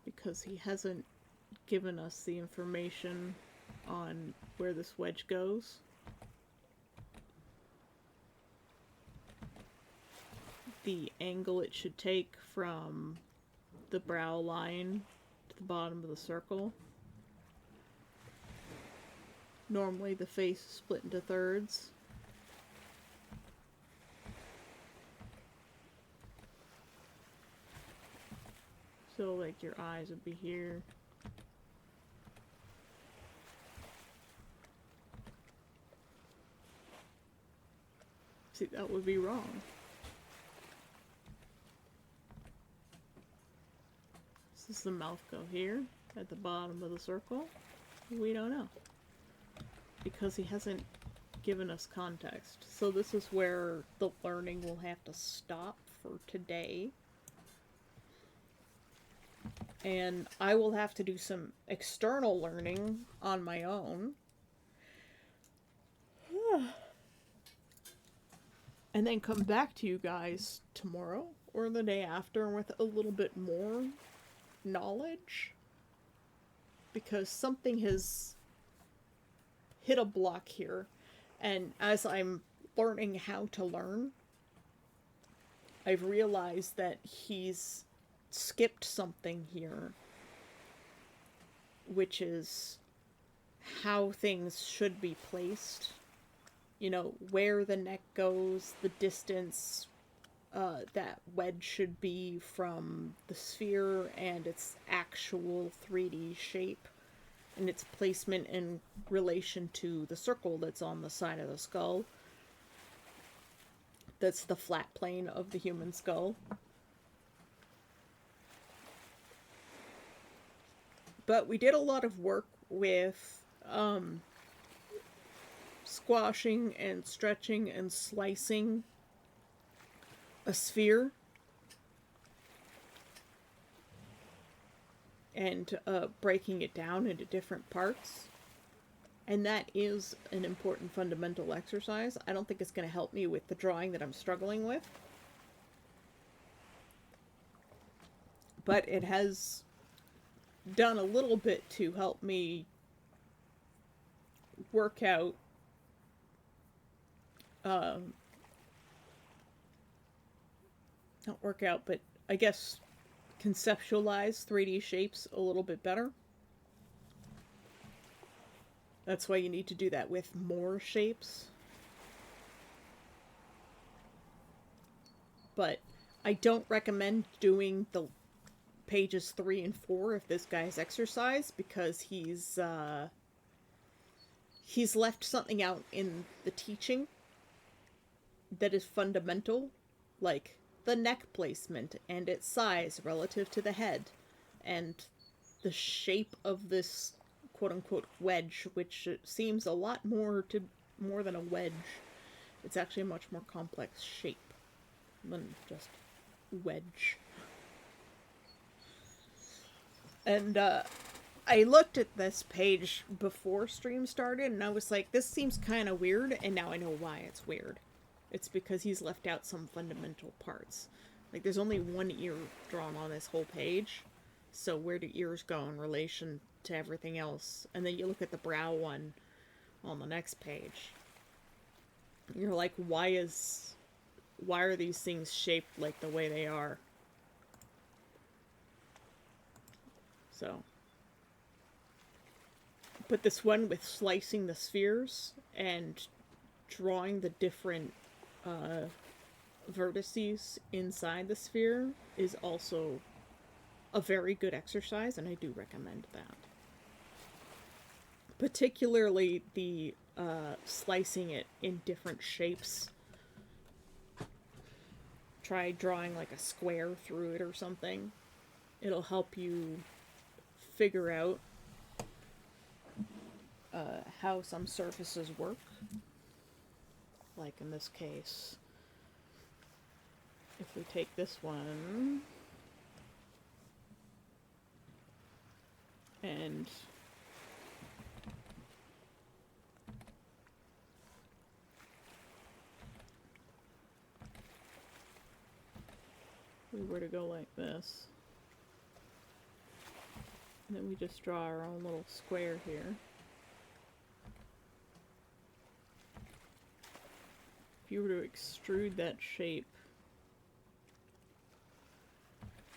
Because he hasn't given us the information on where this wedge goes. The angle it should take from the brow line to the bottom of the circle. Normally the face is split into thirds. So like your eyes would be here. See, that would be wrong. Does the mouth go here at the bottom of the circle? We don't know. Because he hasn't given us context. So this is where the learning will have to stop for today. And I will have to do some external learning on my own. And then come back to you guys tomorrow or the day after with a little bit more knowledge. Because something has hit a block here. And as I'm learning how to learn, I've realized that he's skipped something here, which is how things should be placed. You know, where the neck goes, the distance that wedge should be from the sphere and its actual 3D shape and its placement in relation to the circle that's on the side of the skull. That's the flat plane of the human skull. But we did a lot of work with squashing and stretching and slicing a sphere and breaking it down into different parts. And that is an important fundamental exercise. I don't think it's going to help me with the drawing that I'm struggling with. But it has done a little bit to help me work out not work out, but I guess conceptualize 3D shapes a little bit better. That's why you need to do that with more shapes. But I don't recommend doing the pages 3 and 4 of this guy's exercise because he's left something out in the teaching that is fundamental, like the neck placement and its size relative to the head, and the shape of this quote-unquote wedge, which seems a lot more than a wedge. It's actually a much more complex shape than just wedge. And I looked at this page before stream started, and I was like, this seems kind of weird, and now I know why it's weird. It's because he's left out some fundamental parts. Like, there's only one ear drawn on this whole page, so where do ears go in relation to everything else? And then you look at the brow one on the next page. You're like, why are these things shaped like the way they are? So, but this one with slicing the spheres and drawing the different vertices inside the sphere is also a very good exercise, and I do recommend that. Particularly the slicing it in different shapes. Try drawing like a square through it or something. It'll help you figure out how some surfaces work. Like in this case, if we take this one and we were to go like this, and then we just draw our own little square here. If you were to extrude that shape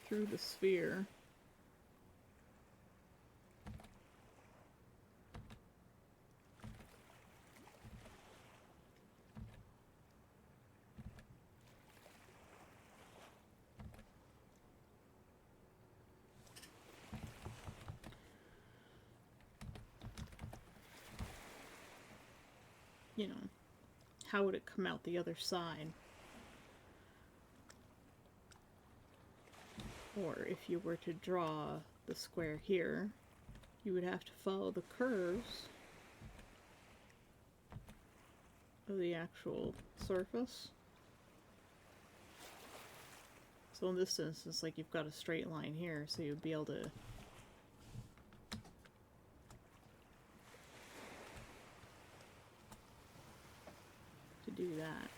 through the sphere, you know, how would it come out the other side? Or if you were to draw the square here, you would have to follow the curves of the actual surface. So in this instance, like, you've got a straight line here, so you'd be able to do that.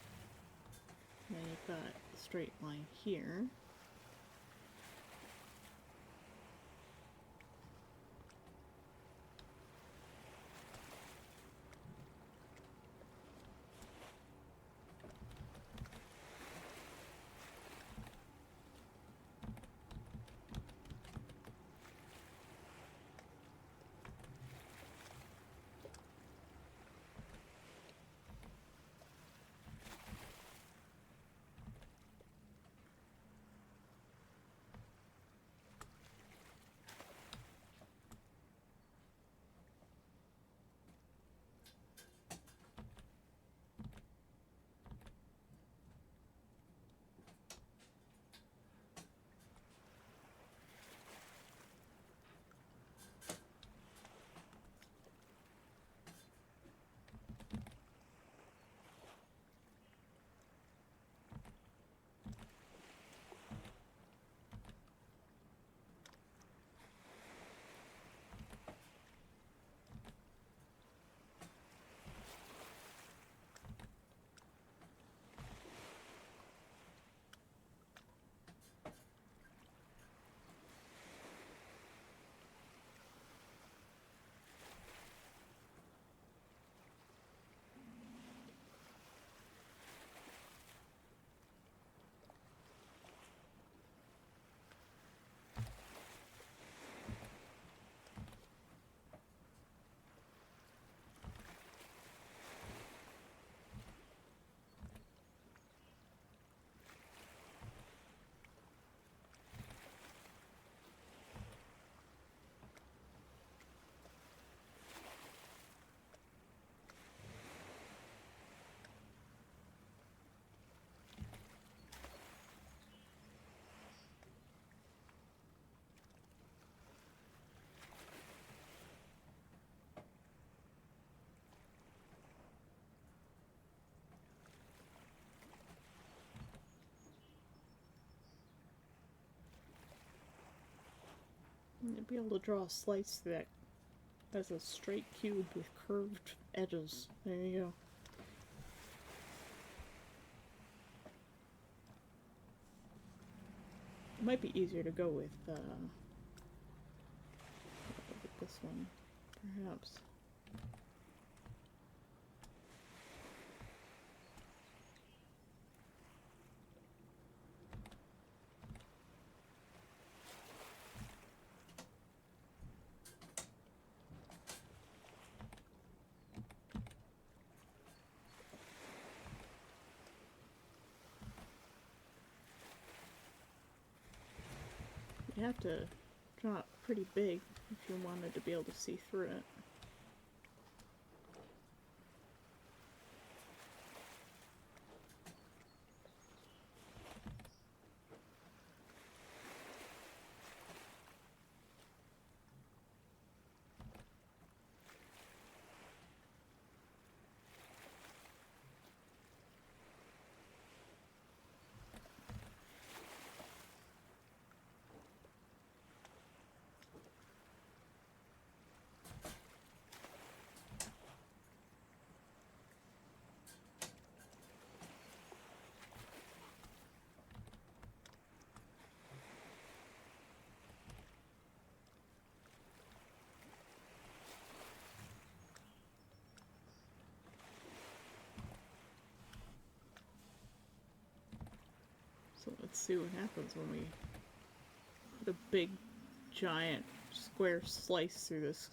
Then you've got a straight line here. And be able to draw a slice through that as a straight cube with curved edges. There you go. It might be easier to go with this one, perhaps. You have to draw it pretty big if you wanted to be able to see through it. So let's see what happens when we put a big, giant, square slice through this.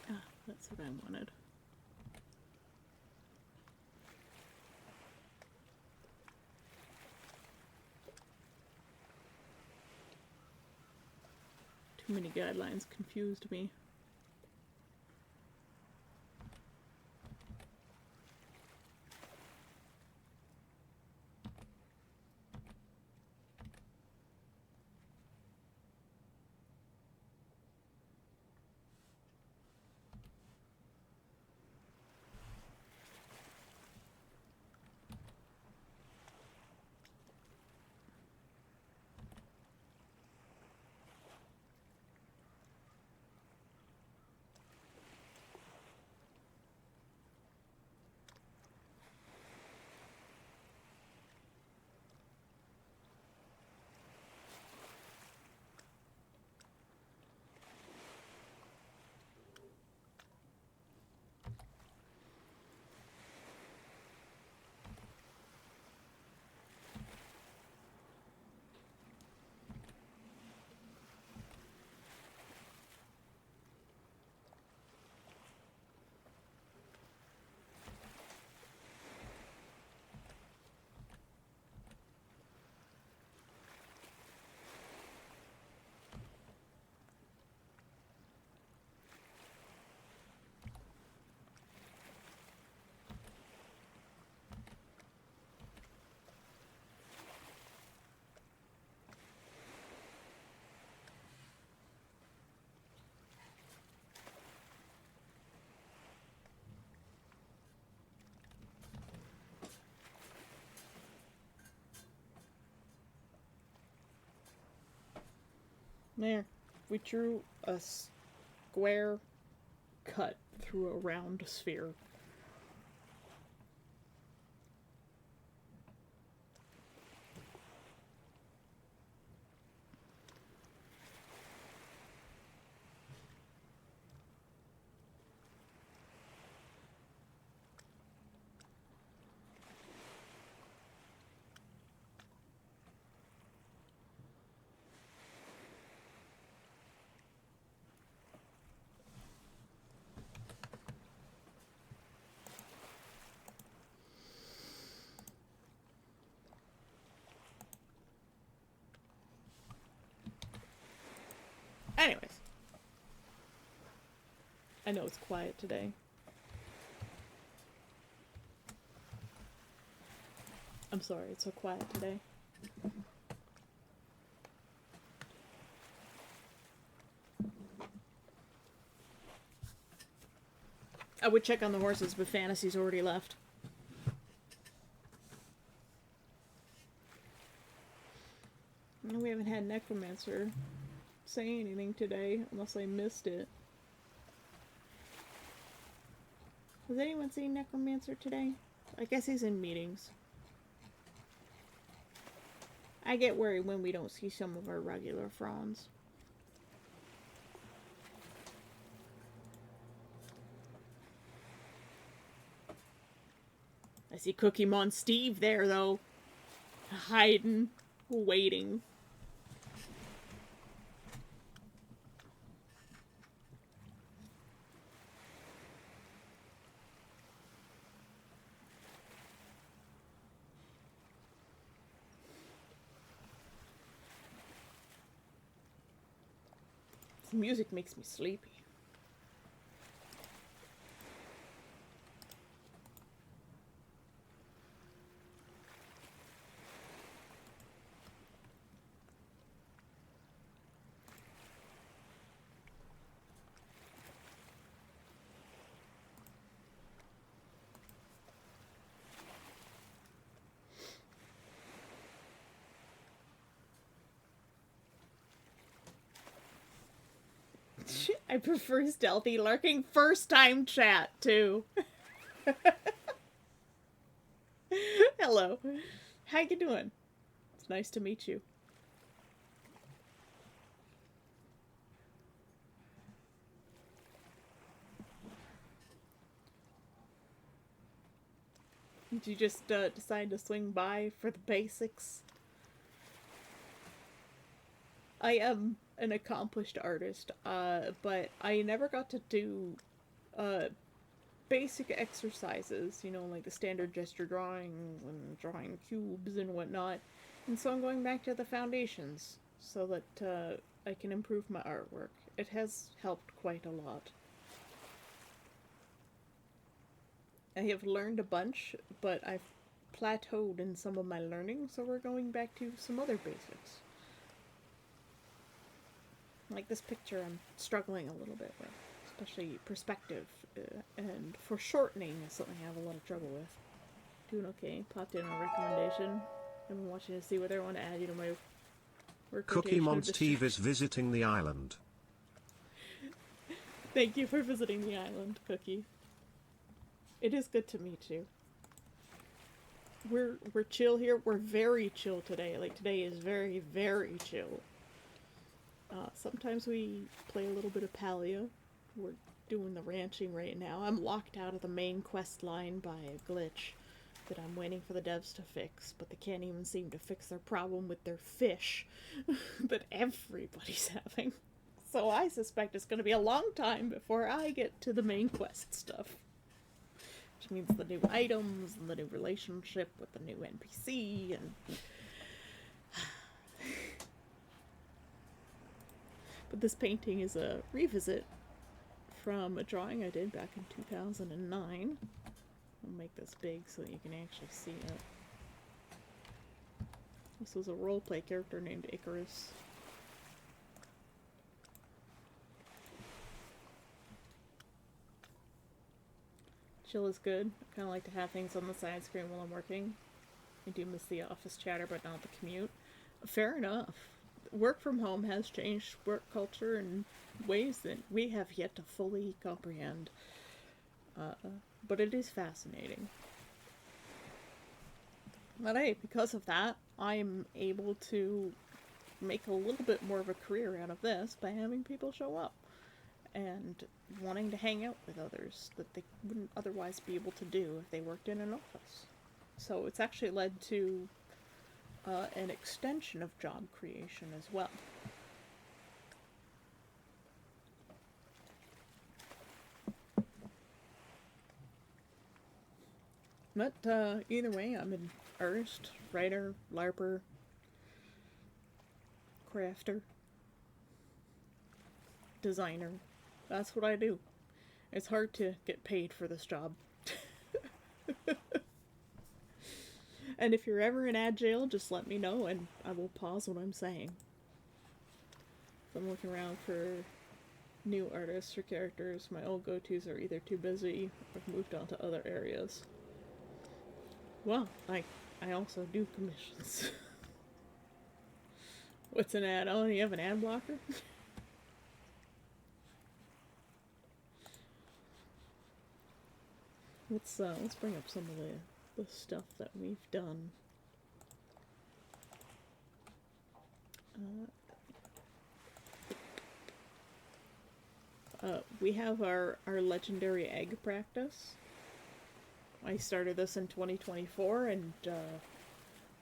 Ah, that's what I wanted. Too many guidelines confused me. There. We drew a square cut through a round sphere. Anyways. I know it's quiet today. I'm sorry, it's so quiet today. I would check on the horses, but Fantasy's already left. No, we haven't had Necromancer say anything today, unless I missed it. Has anyone seen Necromancer today? I guess he's in meetings. I get worried when we don't see some of our regular fronds. I see Cookie Mon Steve there, though. Hiding. Waiting. This music makes me sleepy. I prefer stealthy lurking. First time chat, too. Hello. How you doing? It's nice to meet you. Did you just decide to swing by for the basics? I am an accomplished artist, but I never got to do basic exercises, you know, like the standard gesture drawing and drawing cubes and whatnot. And so I'm going back to the foundations so that I can improve my artwork. It has helped quite a lot. I have learned a bunch, but I've plateaued in some of my learning, so we're going back to some other basics. Like this picture I'm struggling a little bit with, especially perspective, and foreshortening is something I have a lot of trouble with. Doing okay, popped in a recommendation. I've been watching to see whether I want to add you to my work. Cookie Monsteve is visiting the island. Thank you for visiting the island, Cookie. It is good to meet you. We're chill here. We're very chill today. Like, today is very, very chill. Sometimes we play a little bit of Palia. We're doing the ranching right now. I'm locked out of the main quest line by a glitch that I'm waiting for the devs to fix, but they can't even seem to fix their problem with their fish that everybody's having. So I suspect it's going to be a long time before I get to the main quest stuff. Which means the new items and the new relationship with the new NPC and... But this painting is a revisit from a drawing I did back in 2009. I'll make this big so that you can actually see it. This was a roleplay character named Icarus. Chill is good. I kind of like to have things on the side screen while I'm working. I do miss the office chatter, but not the commute. Fair enough. work from home has changed work culture in ways that we have yet to fully comprehend. Uh, but it is fascinating. But hey, because of that, I'm able to make a little bit more of a career out of this by having people show up and wanting to hang out with others that they wouldn't otherwise be able to do if they worked in an office. So it's actually led to an extension of job creation as well. But either way, I'm an artist, writer, LARPer, crafter, designer. That's what I do. It's hard to get paid for this job. And if you're ever in ad jail, just let me know and I will pause what I'm saying. If I'm looking around for new artists or characters, my old go-tos are either too busy or have moved on to other areas. Well, I also do commissions. What's an ad? Oh, you have an ad blocker? Let's bring up some of the stuff that we've done. We have our legendary egg practice. I started this in 2024, and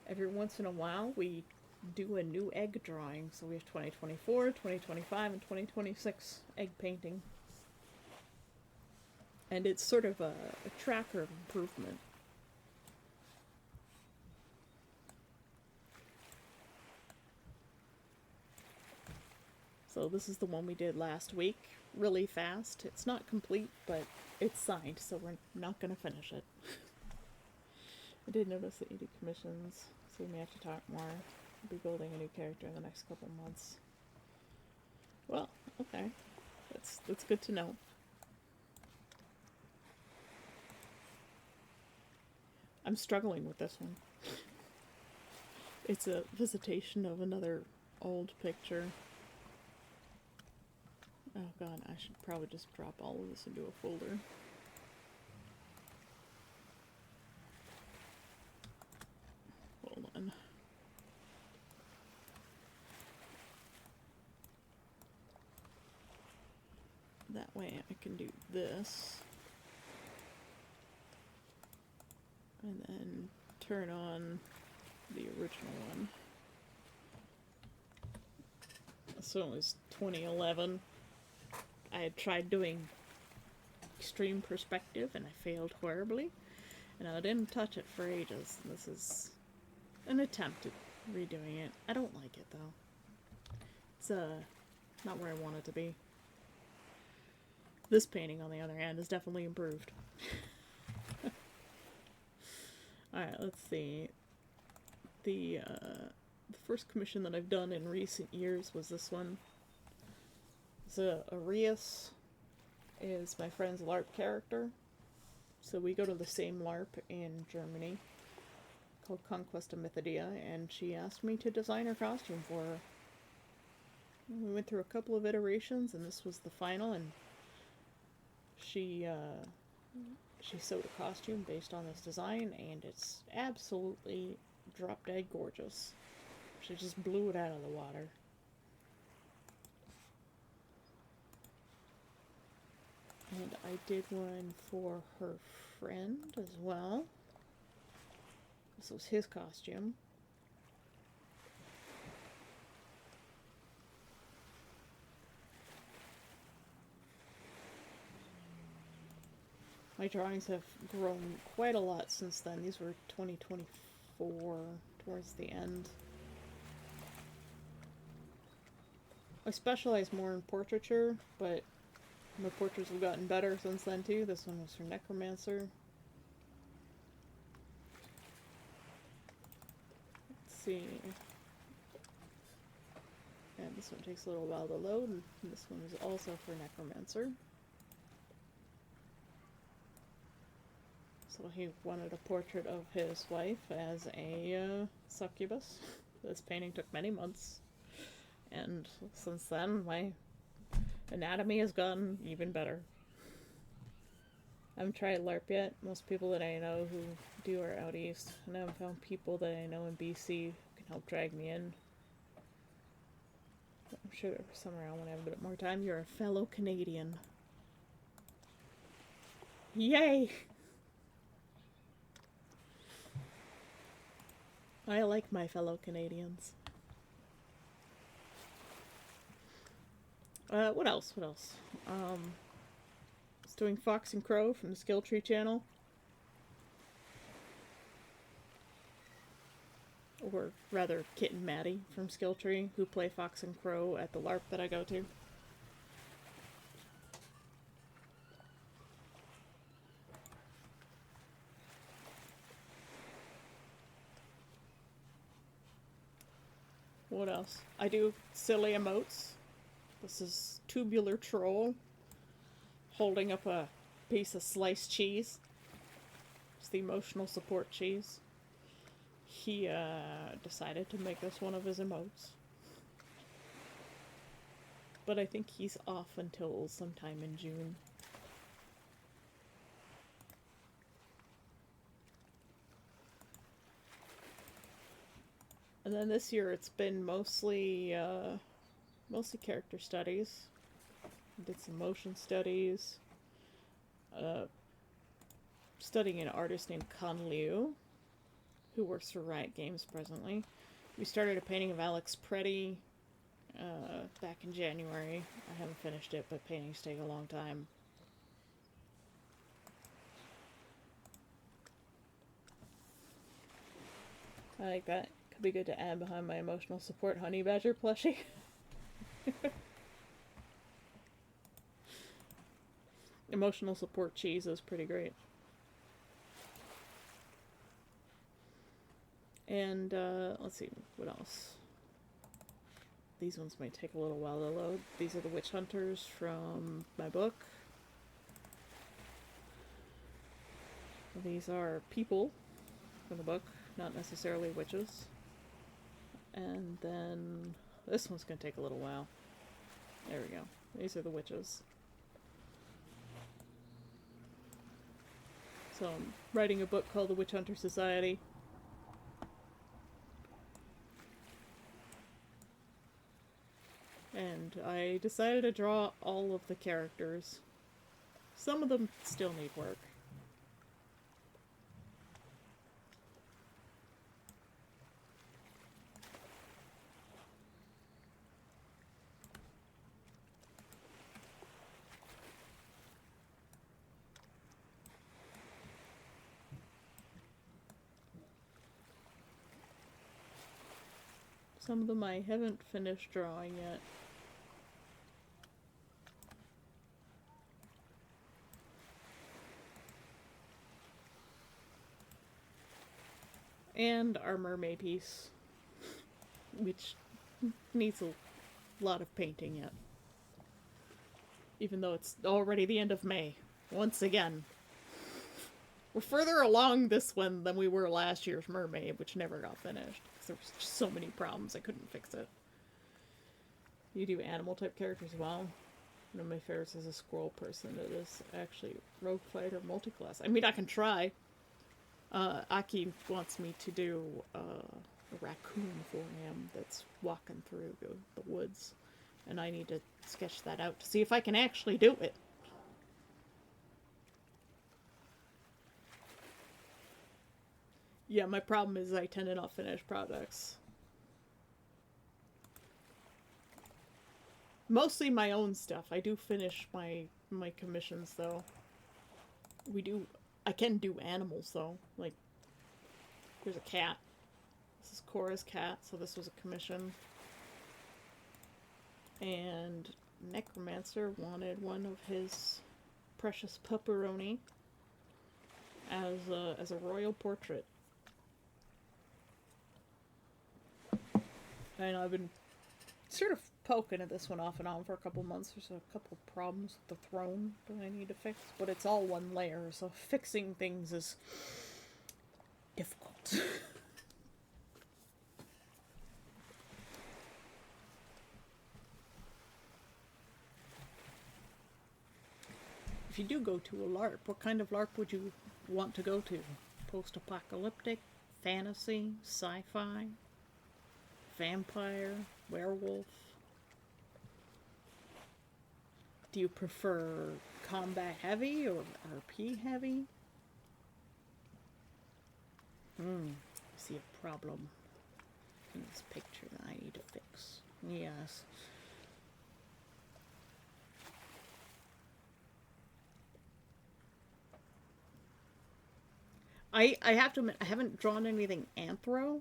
every once in a while we do a new egg drawing. So we have 2024, 2025, and 2026 egg painting. And it's sort of a tracker of improvement. So this is the one we did last week, really fast. It's not complete, but it's signed, so we're not going to finish it. I did notice that you do commissions, so we may have to talk more. I'll be building a new character in the next couple months. Well, okay. That's good to know. I'm struggling with this one. It's a visitation of another old picture. Oh god, I should probably just drop all of this into a folder. Hold on. That way I can do this. And then turn on the original one. So it was 2011. I had tried doing extreme perspective and I failed horribly. And I didn't touch it for ages. This is an attempt at redoing it. I don't like it though. It's not where I want it to be. This painting, on the other hand, is definitely improved. Alright, let's see. The first commission that I've done in recent years was this one. So, Arias is my friend's LARP character. So we go to the same LARP in Germany called Conquest of Mythidia, and she asked me to design her costume for her. We went through a couple of iterations, and this was the final, and she sewed a costume based on this design, and it's absolutely drop-dead gorgeous. She just blew it out of the water. And I did one for her friend as well. This was his costume. My drawings have grown quite a lot since then. These were 2024, towards the end. I specialize more in portraiture, but my portraits have gotten better since then too. This one was for Necromancer. Let's see. And this one takes a little while to load, and this one is also for Necromancer. So he wanted a portrait of his wife as a succubus. This painting took many months. And since then, my anatomy has gotten even better. I haven't tried LARP yet. Most people that I know who do are out east, and I haven't found people that I know in BC who can help drag me in. But I'm sure somewhere around when I have a bit more time. You're a fellow Canadian. Yay! I like my fellow Canadians. What else? What else? I was doing Fox and Crow from the Skill Tree channel. Or rather, Kit and Maddie from Skill Tree, who play Fox and Crow at the LARP that I go to. What else? I do silly emotes. This is Tubular Troll holding up a piece of sliced cheese. It's the emotional support cheese. He decided to make this one of his emotes. But I think he's off until sometime in June. And then this year it's been mostly character studies. I did some motion studies. Studying an artist named Con Liu, who works for Riot Games presently. We started a painting of Alex Preddy back in January. I haven't finished it, but paintings take a long time. I like that. Could be good to add behind my emotional support honey badger plushie. Emotional support cheese is pretty great. And let's see, what else? These ones might take a little while to load. These are the witch hunters from my book. These are people from the book, not necessarily witches. And then this one's going to take a little while. There we go. These are the witches. So I'm writing a book called The Witch Hunter Society. And I decided to draw all of the characters. Some of them still need work. Some of them I haven't finished drawing yet. And our mermaid piece, which needs a lot of painting yet. Even though it's already the end of May. Once again. We're further along this one than we were last year's mermaid, which never got finished. Because there was just so many problems, I couldn't fix it. You do animal type characters as well. One of my favorites is a squirrel person that is actually rogue fighter multi-class. I mean, I can try. Aki wants me to do a raccoon for him that's walking through the woods. And I need to sketch that out to see if I can actually do it. Yeah, my problem is I tend to not finish projects. Mostly my own stuff. I do finish my commissions, though. I can do animals, though. Like, there's a cat. This is Cora's cat, so this was a commission. And Necromancer wanted one of his precious pepperoni as a royal portrait. And I've been sort of poking at this one off and on for a couple months. There's a couple problems with the throne that I need to fix, but it's all one layer, so fixing things is difficult. if you do go to a LARP, what kind of LARP would you want to go to? Post-apocalyptic, fantasy, sci-fi, vampire, werewolf? Do you prefer combat heavy or RP heavy? I see a problem in this picture that I need to fix. Yes. I have to admit, I haven't drawn anything anthro,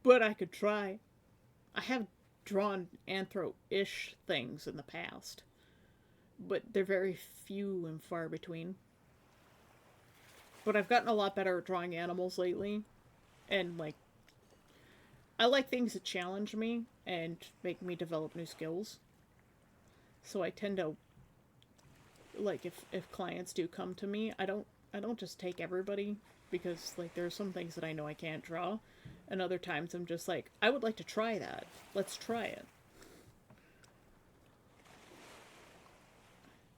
but I could try. I have drawn anthro-ish things in the past, but they're very few and far between. But I've gotten a lot better at drawing animals lately, and like, I like things that challenge me and make me develop new skills. So I tend to, like, if clients do come to me, I don't just take everybody, because like there are some things that I know I can't draw, and other times I'm just like, I would like to try that. Let's try it.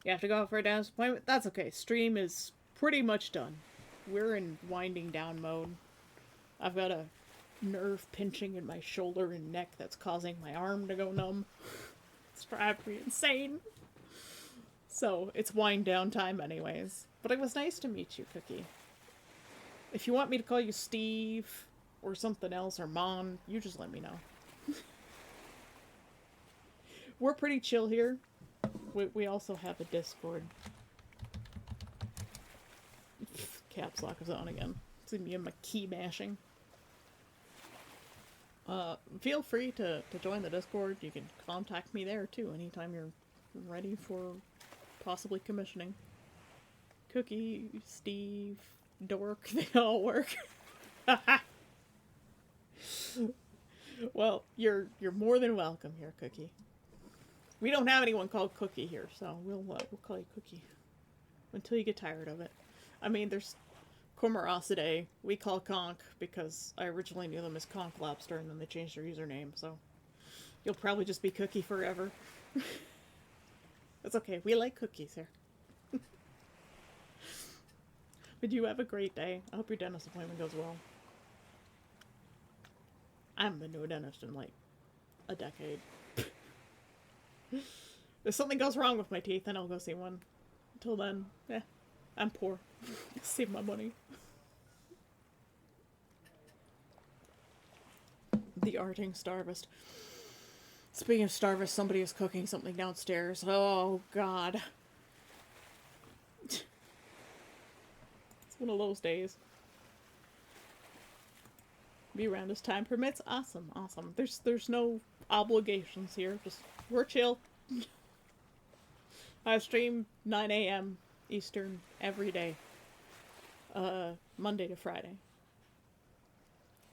You have to go out for a dance appointment? That's okay. Stream is pretty much done. We're in winding down mode. I've got a nerve pinching in my shoulder and neck that's causing my arm to go numb. It's driving me insane. So, it's wind down time anyways. But it was nice to meet you, Cookie. If you want me to call you Steve, or something else, or Mon, you just let me know. We're pretty chill here. We also have a Discord. Caps lock is on again. It's me and my key mashing. Feel free to join the Discord. You can contact me there too anytime you're ready for possibly commissioning. Cookie, Steve, Dork, they all work. Well, you're more than welcome here, Cookie. We don't have anyone called Cookie here, so we'll call you Cookie until you get tired of it. I mean, there's Cormorosidae. We call Conk because I originally knew them as Conk Lobster, and then they changed their username, so you'll probably just be Cookie forever. That's okay. We like cookies here. But you have a great day. I hope your dentist appointment goes well. I haven't been to a dentist in like a decade. If something goes wrong with my teeth, then I'll go see one. Until then, I'm poor. Save my money. The arting starvist. Speaking of starvist, somebody is cooking something downstairs. Oh, God. It's one of those days. Be around as time permits. Awesome, awesome. There's no obligations here. Just, we're chill. I stream 9 a.m. Eastern every day. Monday to Friday.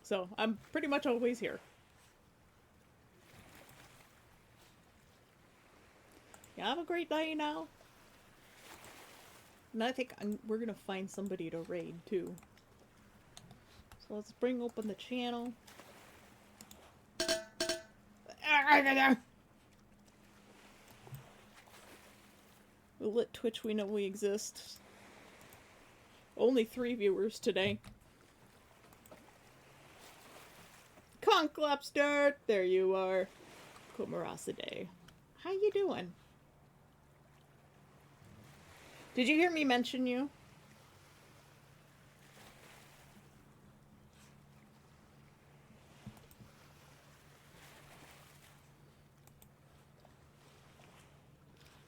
So, I'm pretty much always here. Yeah, have a great day now. And I think we're gonna find somebody to raid, too. So let's bring open the channel. We'll let Twitch we know we exist. Only 3 viewers today. Conk Lobster! There you are. Cormorosidae. How you doing? Did you hear me mention you?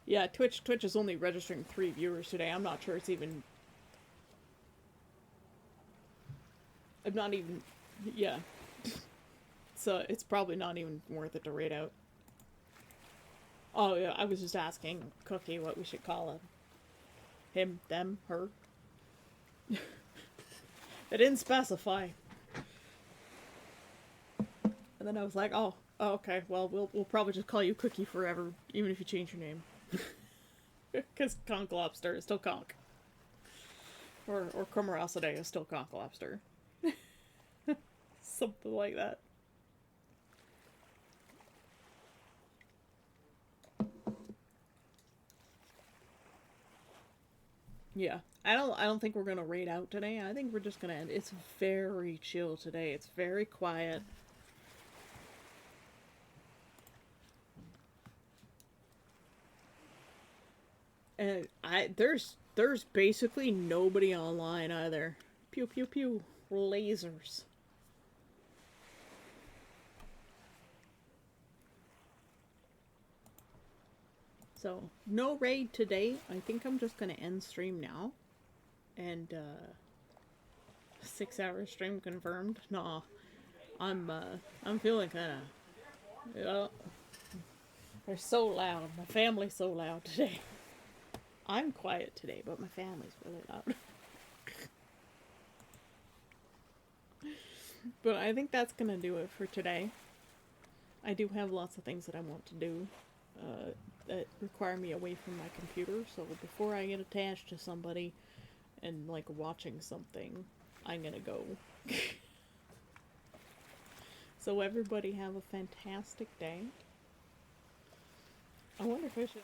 Yeah, Twitch is only registering 3 viewers today. I'm not sure it's even... I'm not even... Yeah. So it's probably not even worth it to raid out. Oh yeah, I was just asking Cookie what we should call him. Him, them, her. They didn't specify. And then I was like, oh, okay, well, we'll probably just call you Cookie forever, even if you change your name. Because Conk Lobster is still Conk. Or Cormorosidae is still Conk Lobster. Something like that. Yeah. I don't think we're gonna raid out today. I think we're just gonna end. It's very chill today. It's very quiet. And there's basically nobody online either. Pew pew pew. Lasers. So no raid today. I think I'm just gonna end stream now. And 6 hour stream confirmed. Nah. I'm feeling kinda, yeah. They're so loud. My family's so loud today. I'm quiet today, but my family's really loud. But I think that's gonna do it for today. I do have lots of things that I want to do that require me away from my computer, so before I get attached to somebody and like watching something, I'm gonna go. So everybody have a fantastic day. I wonder if I should.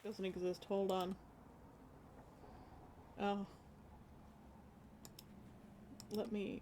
Doesn't exist. Hold on. Oh. Let me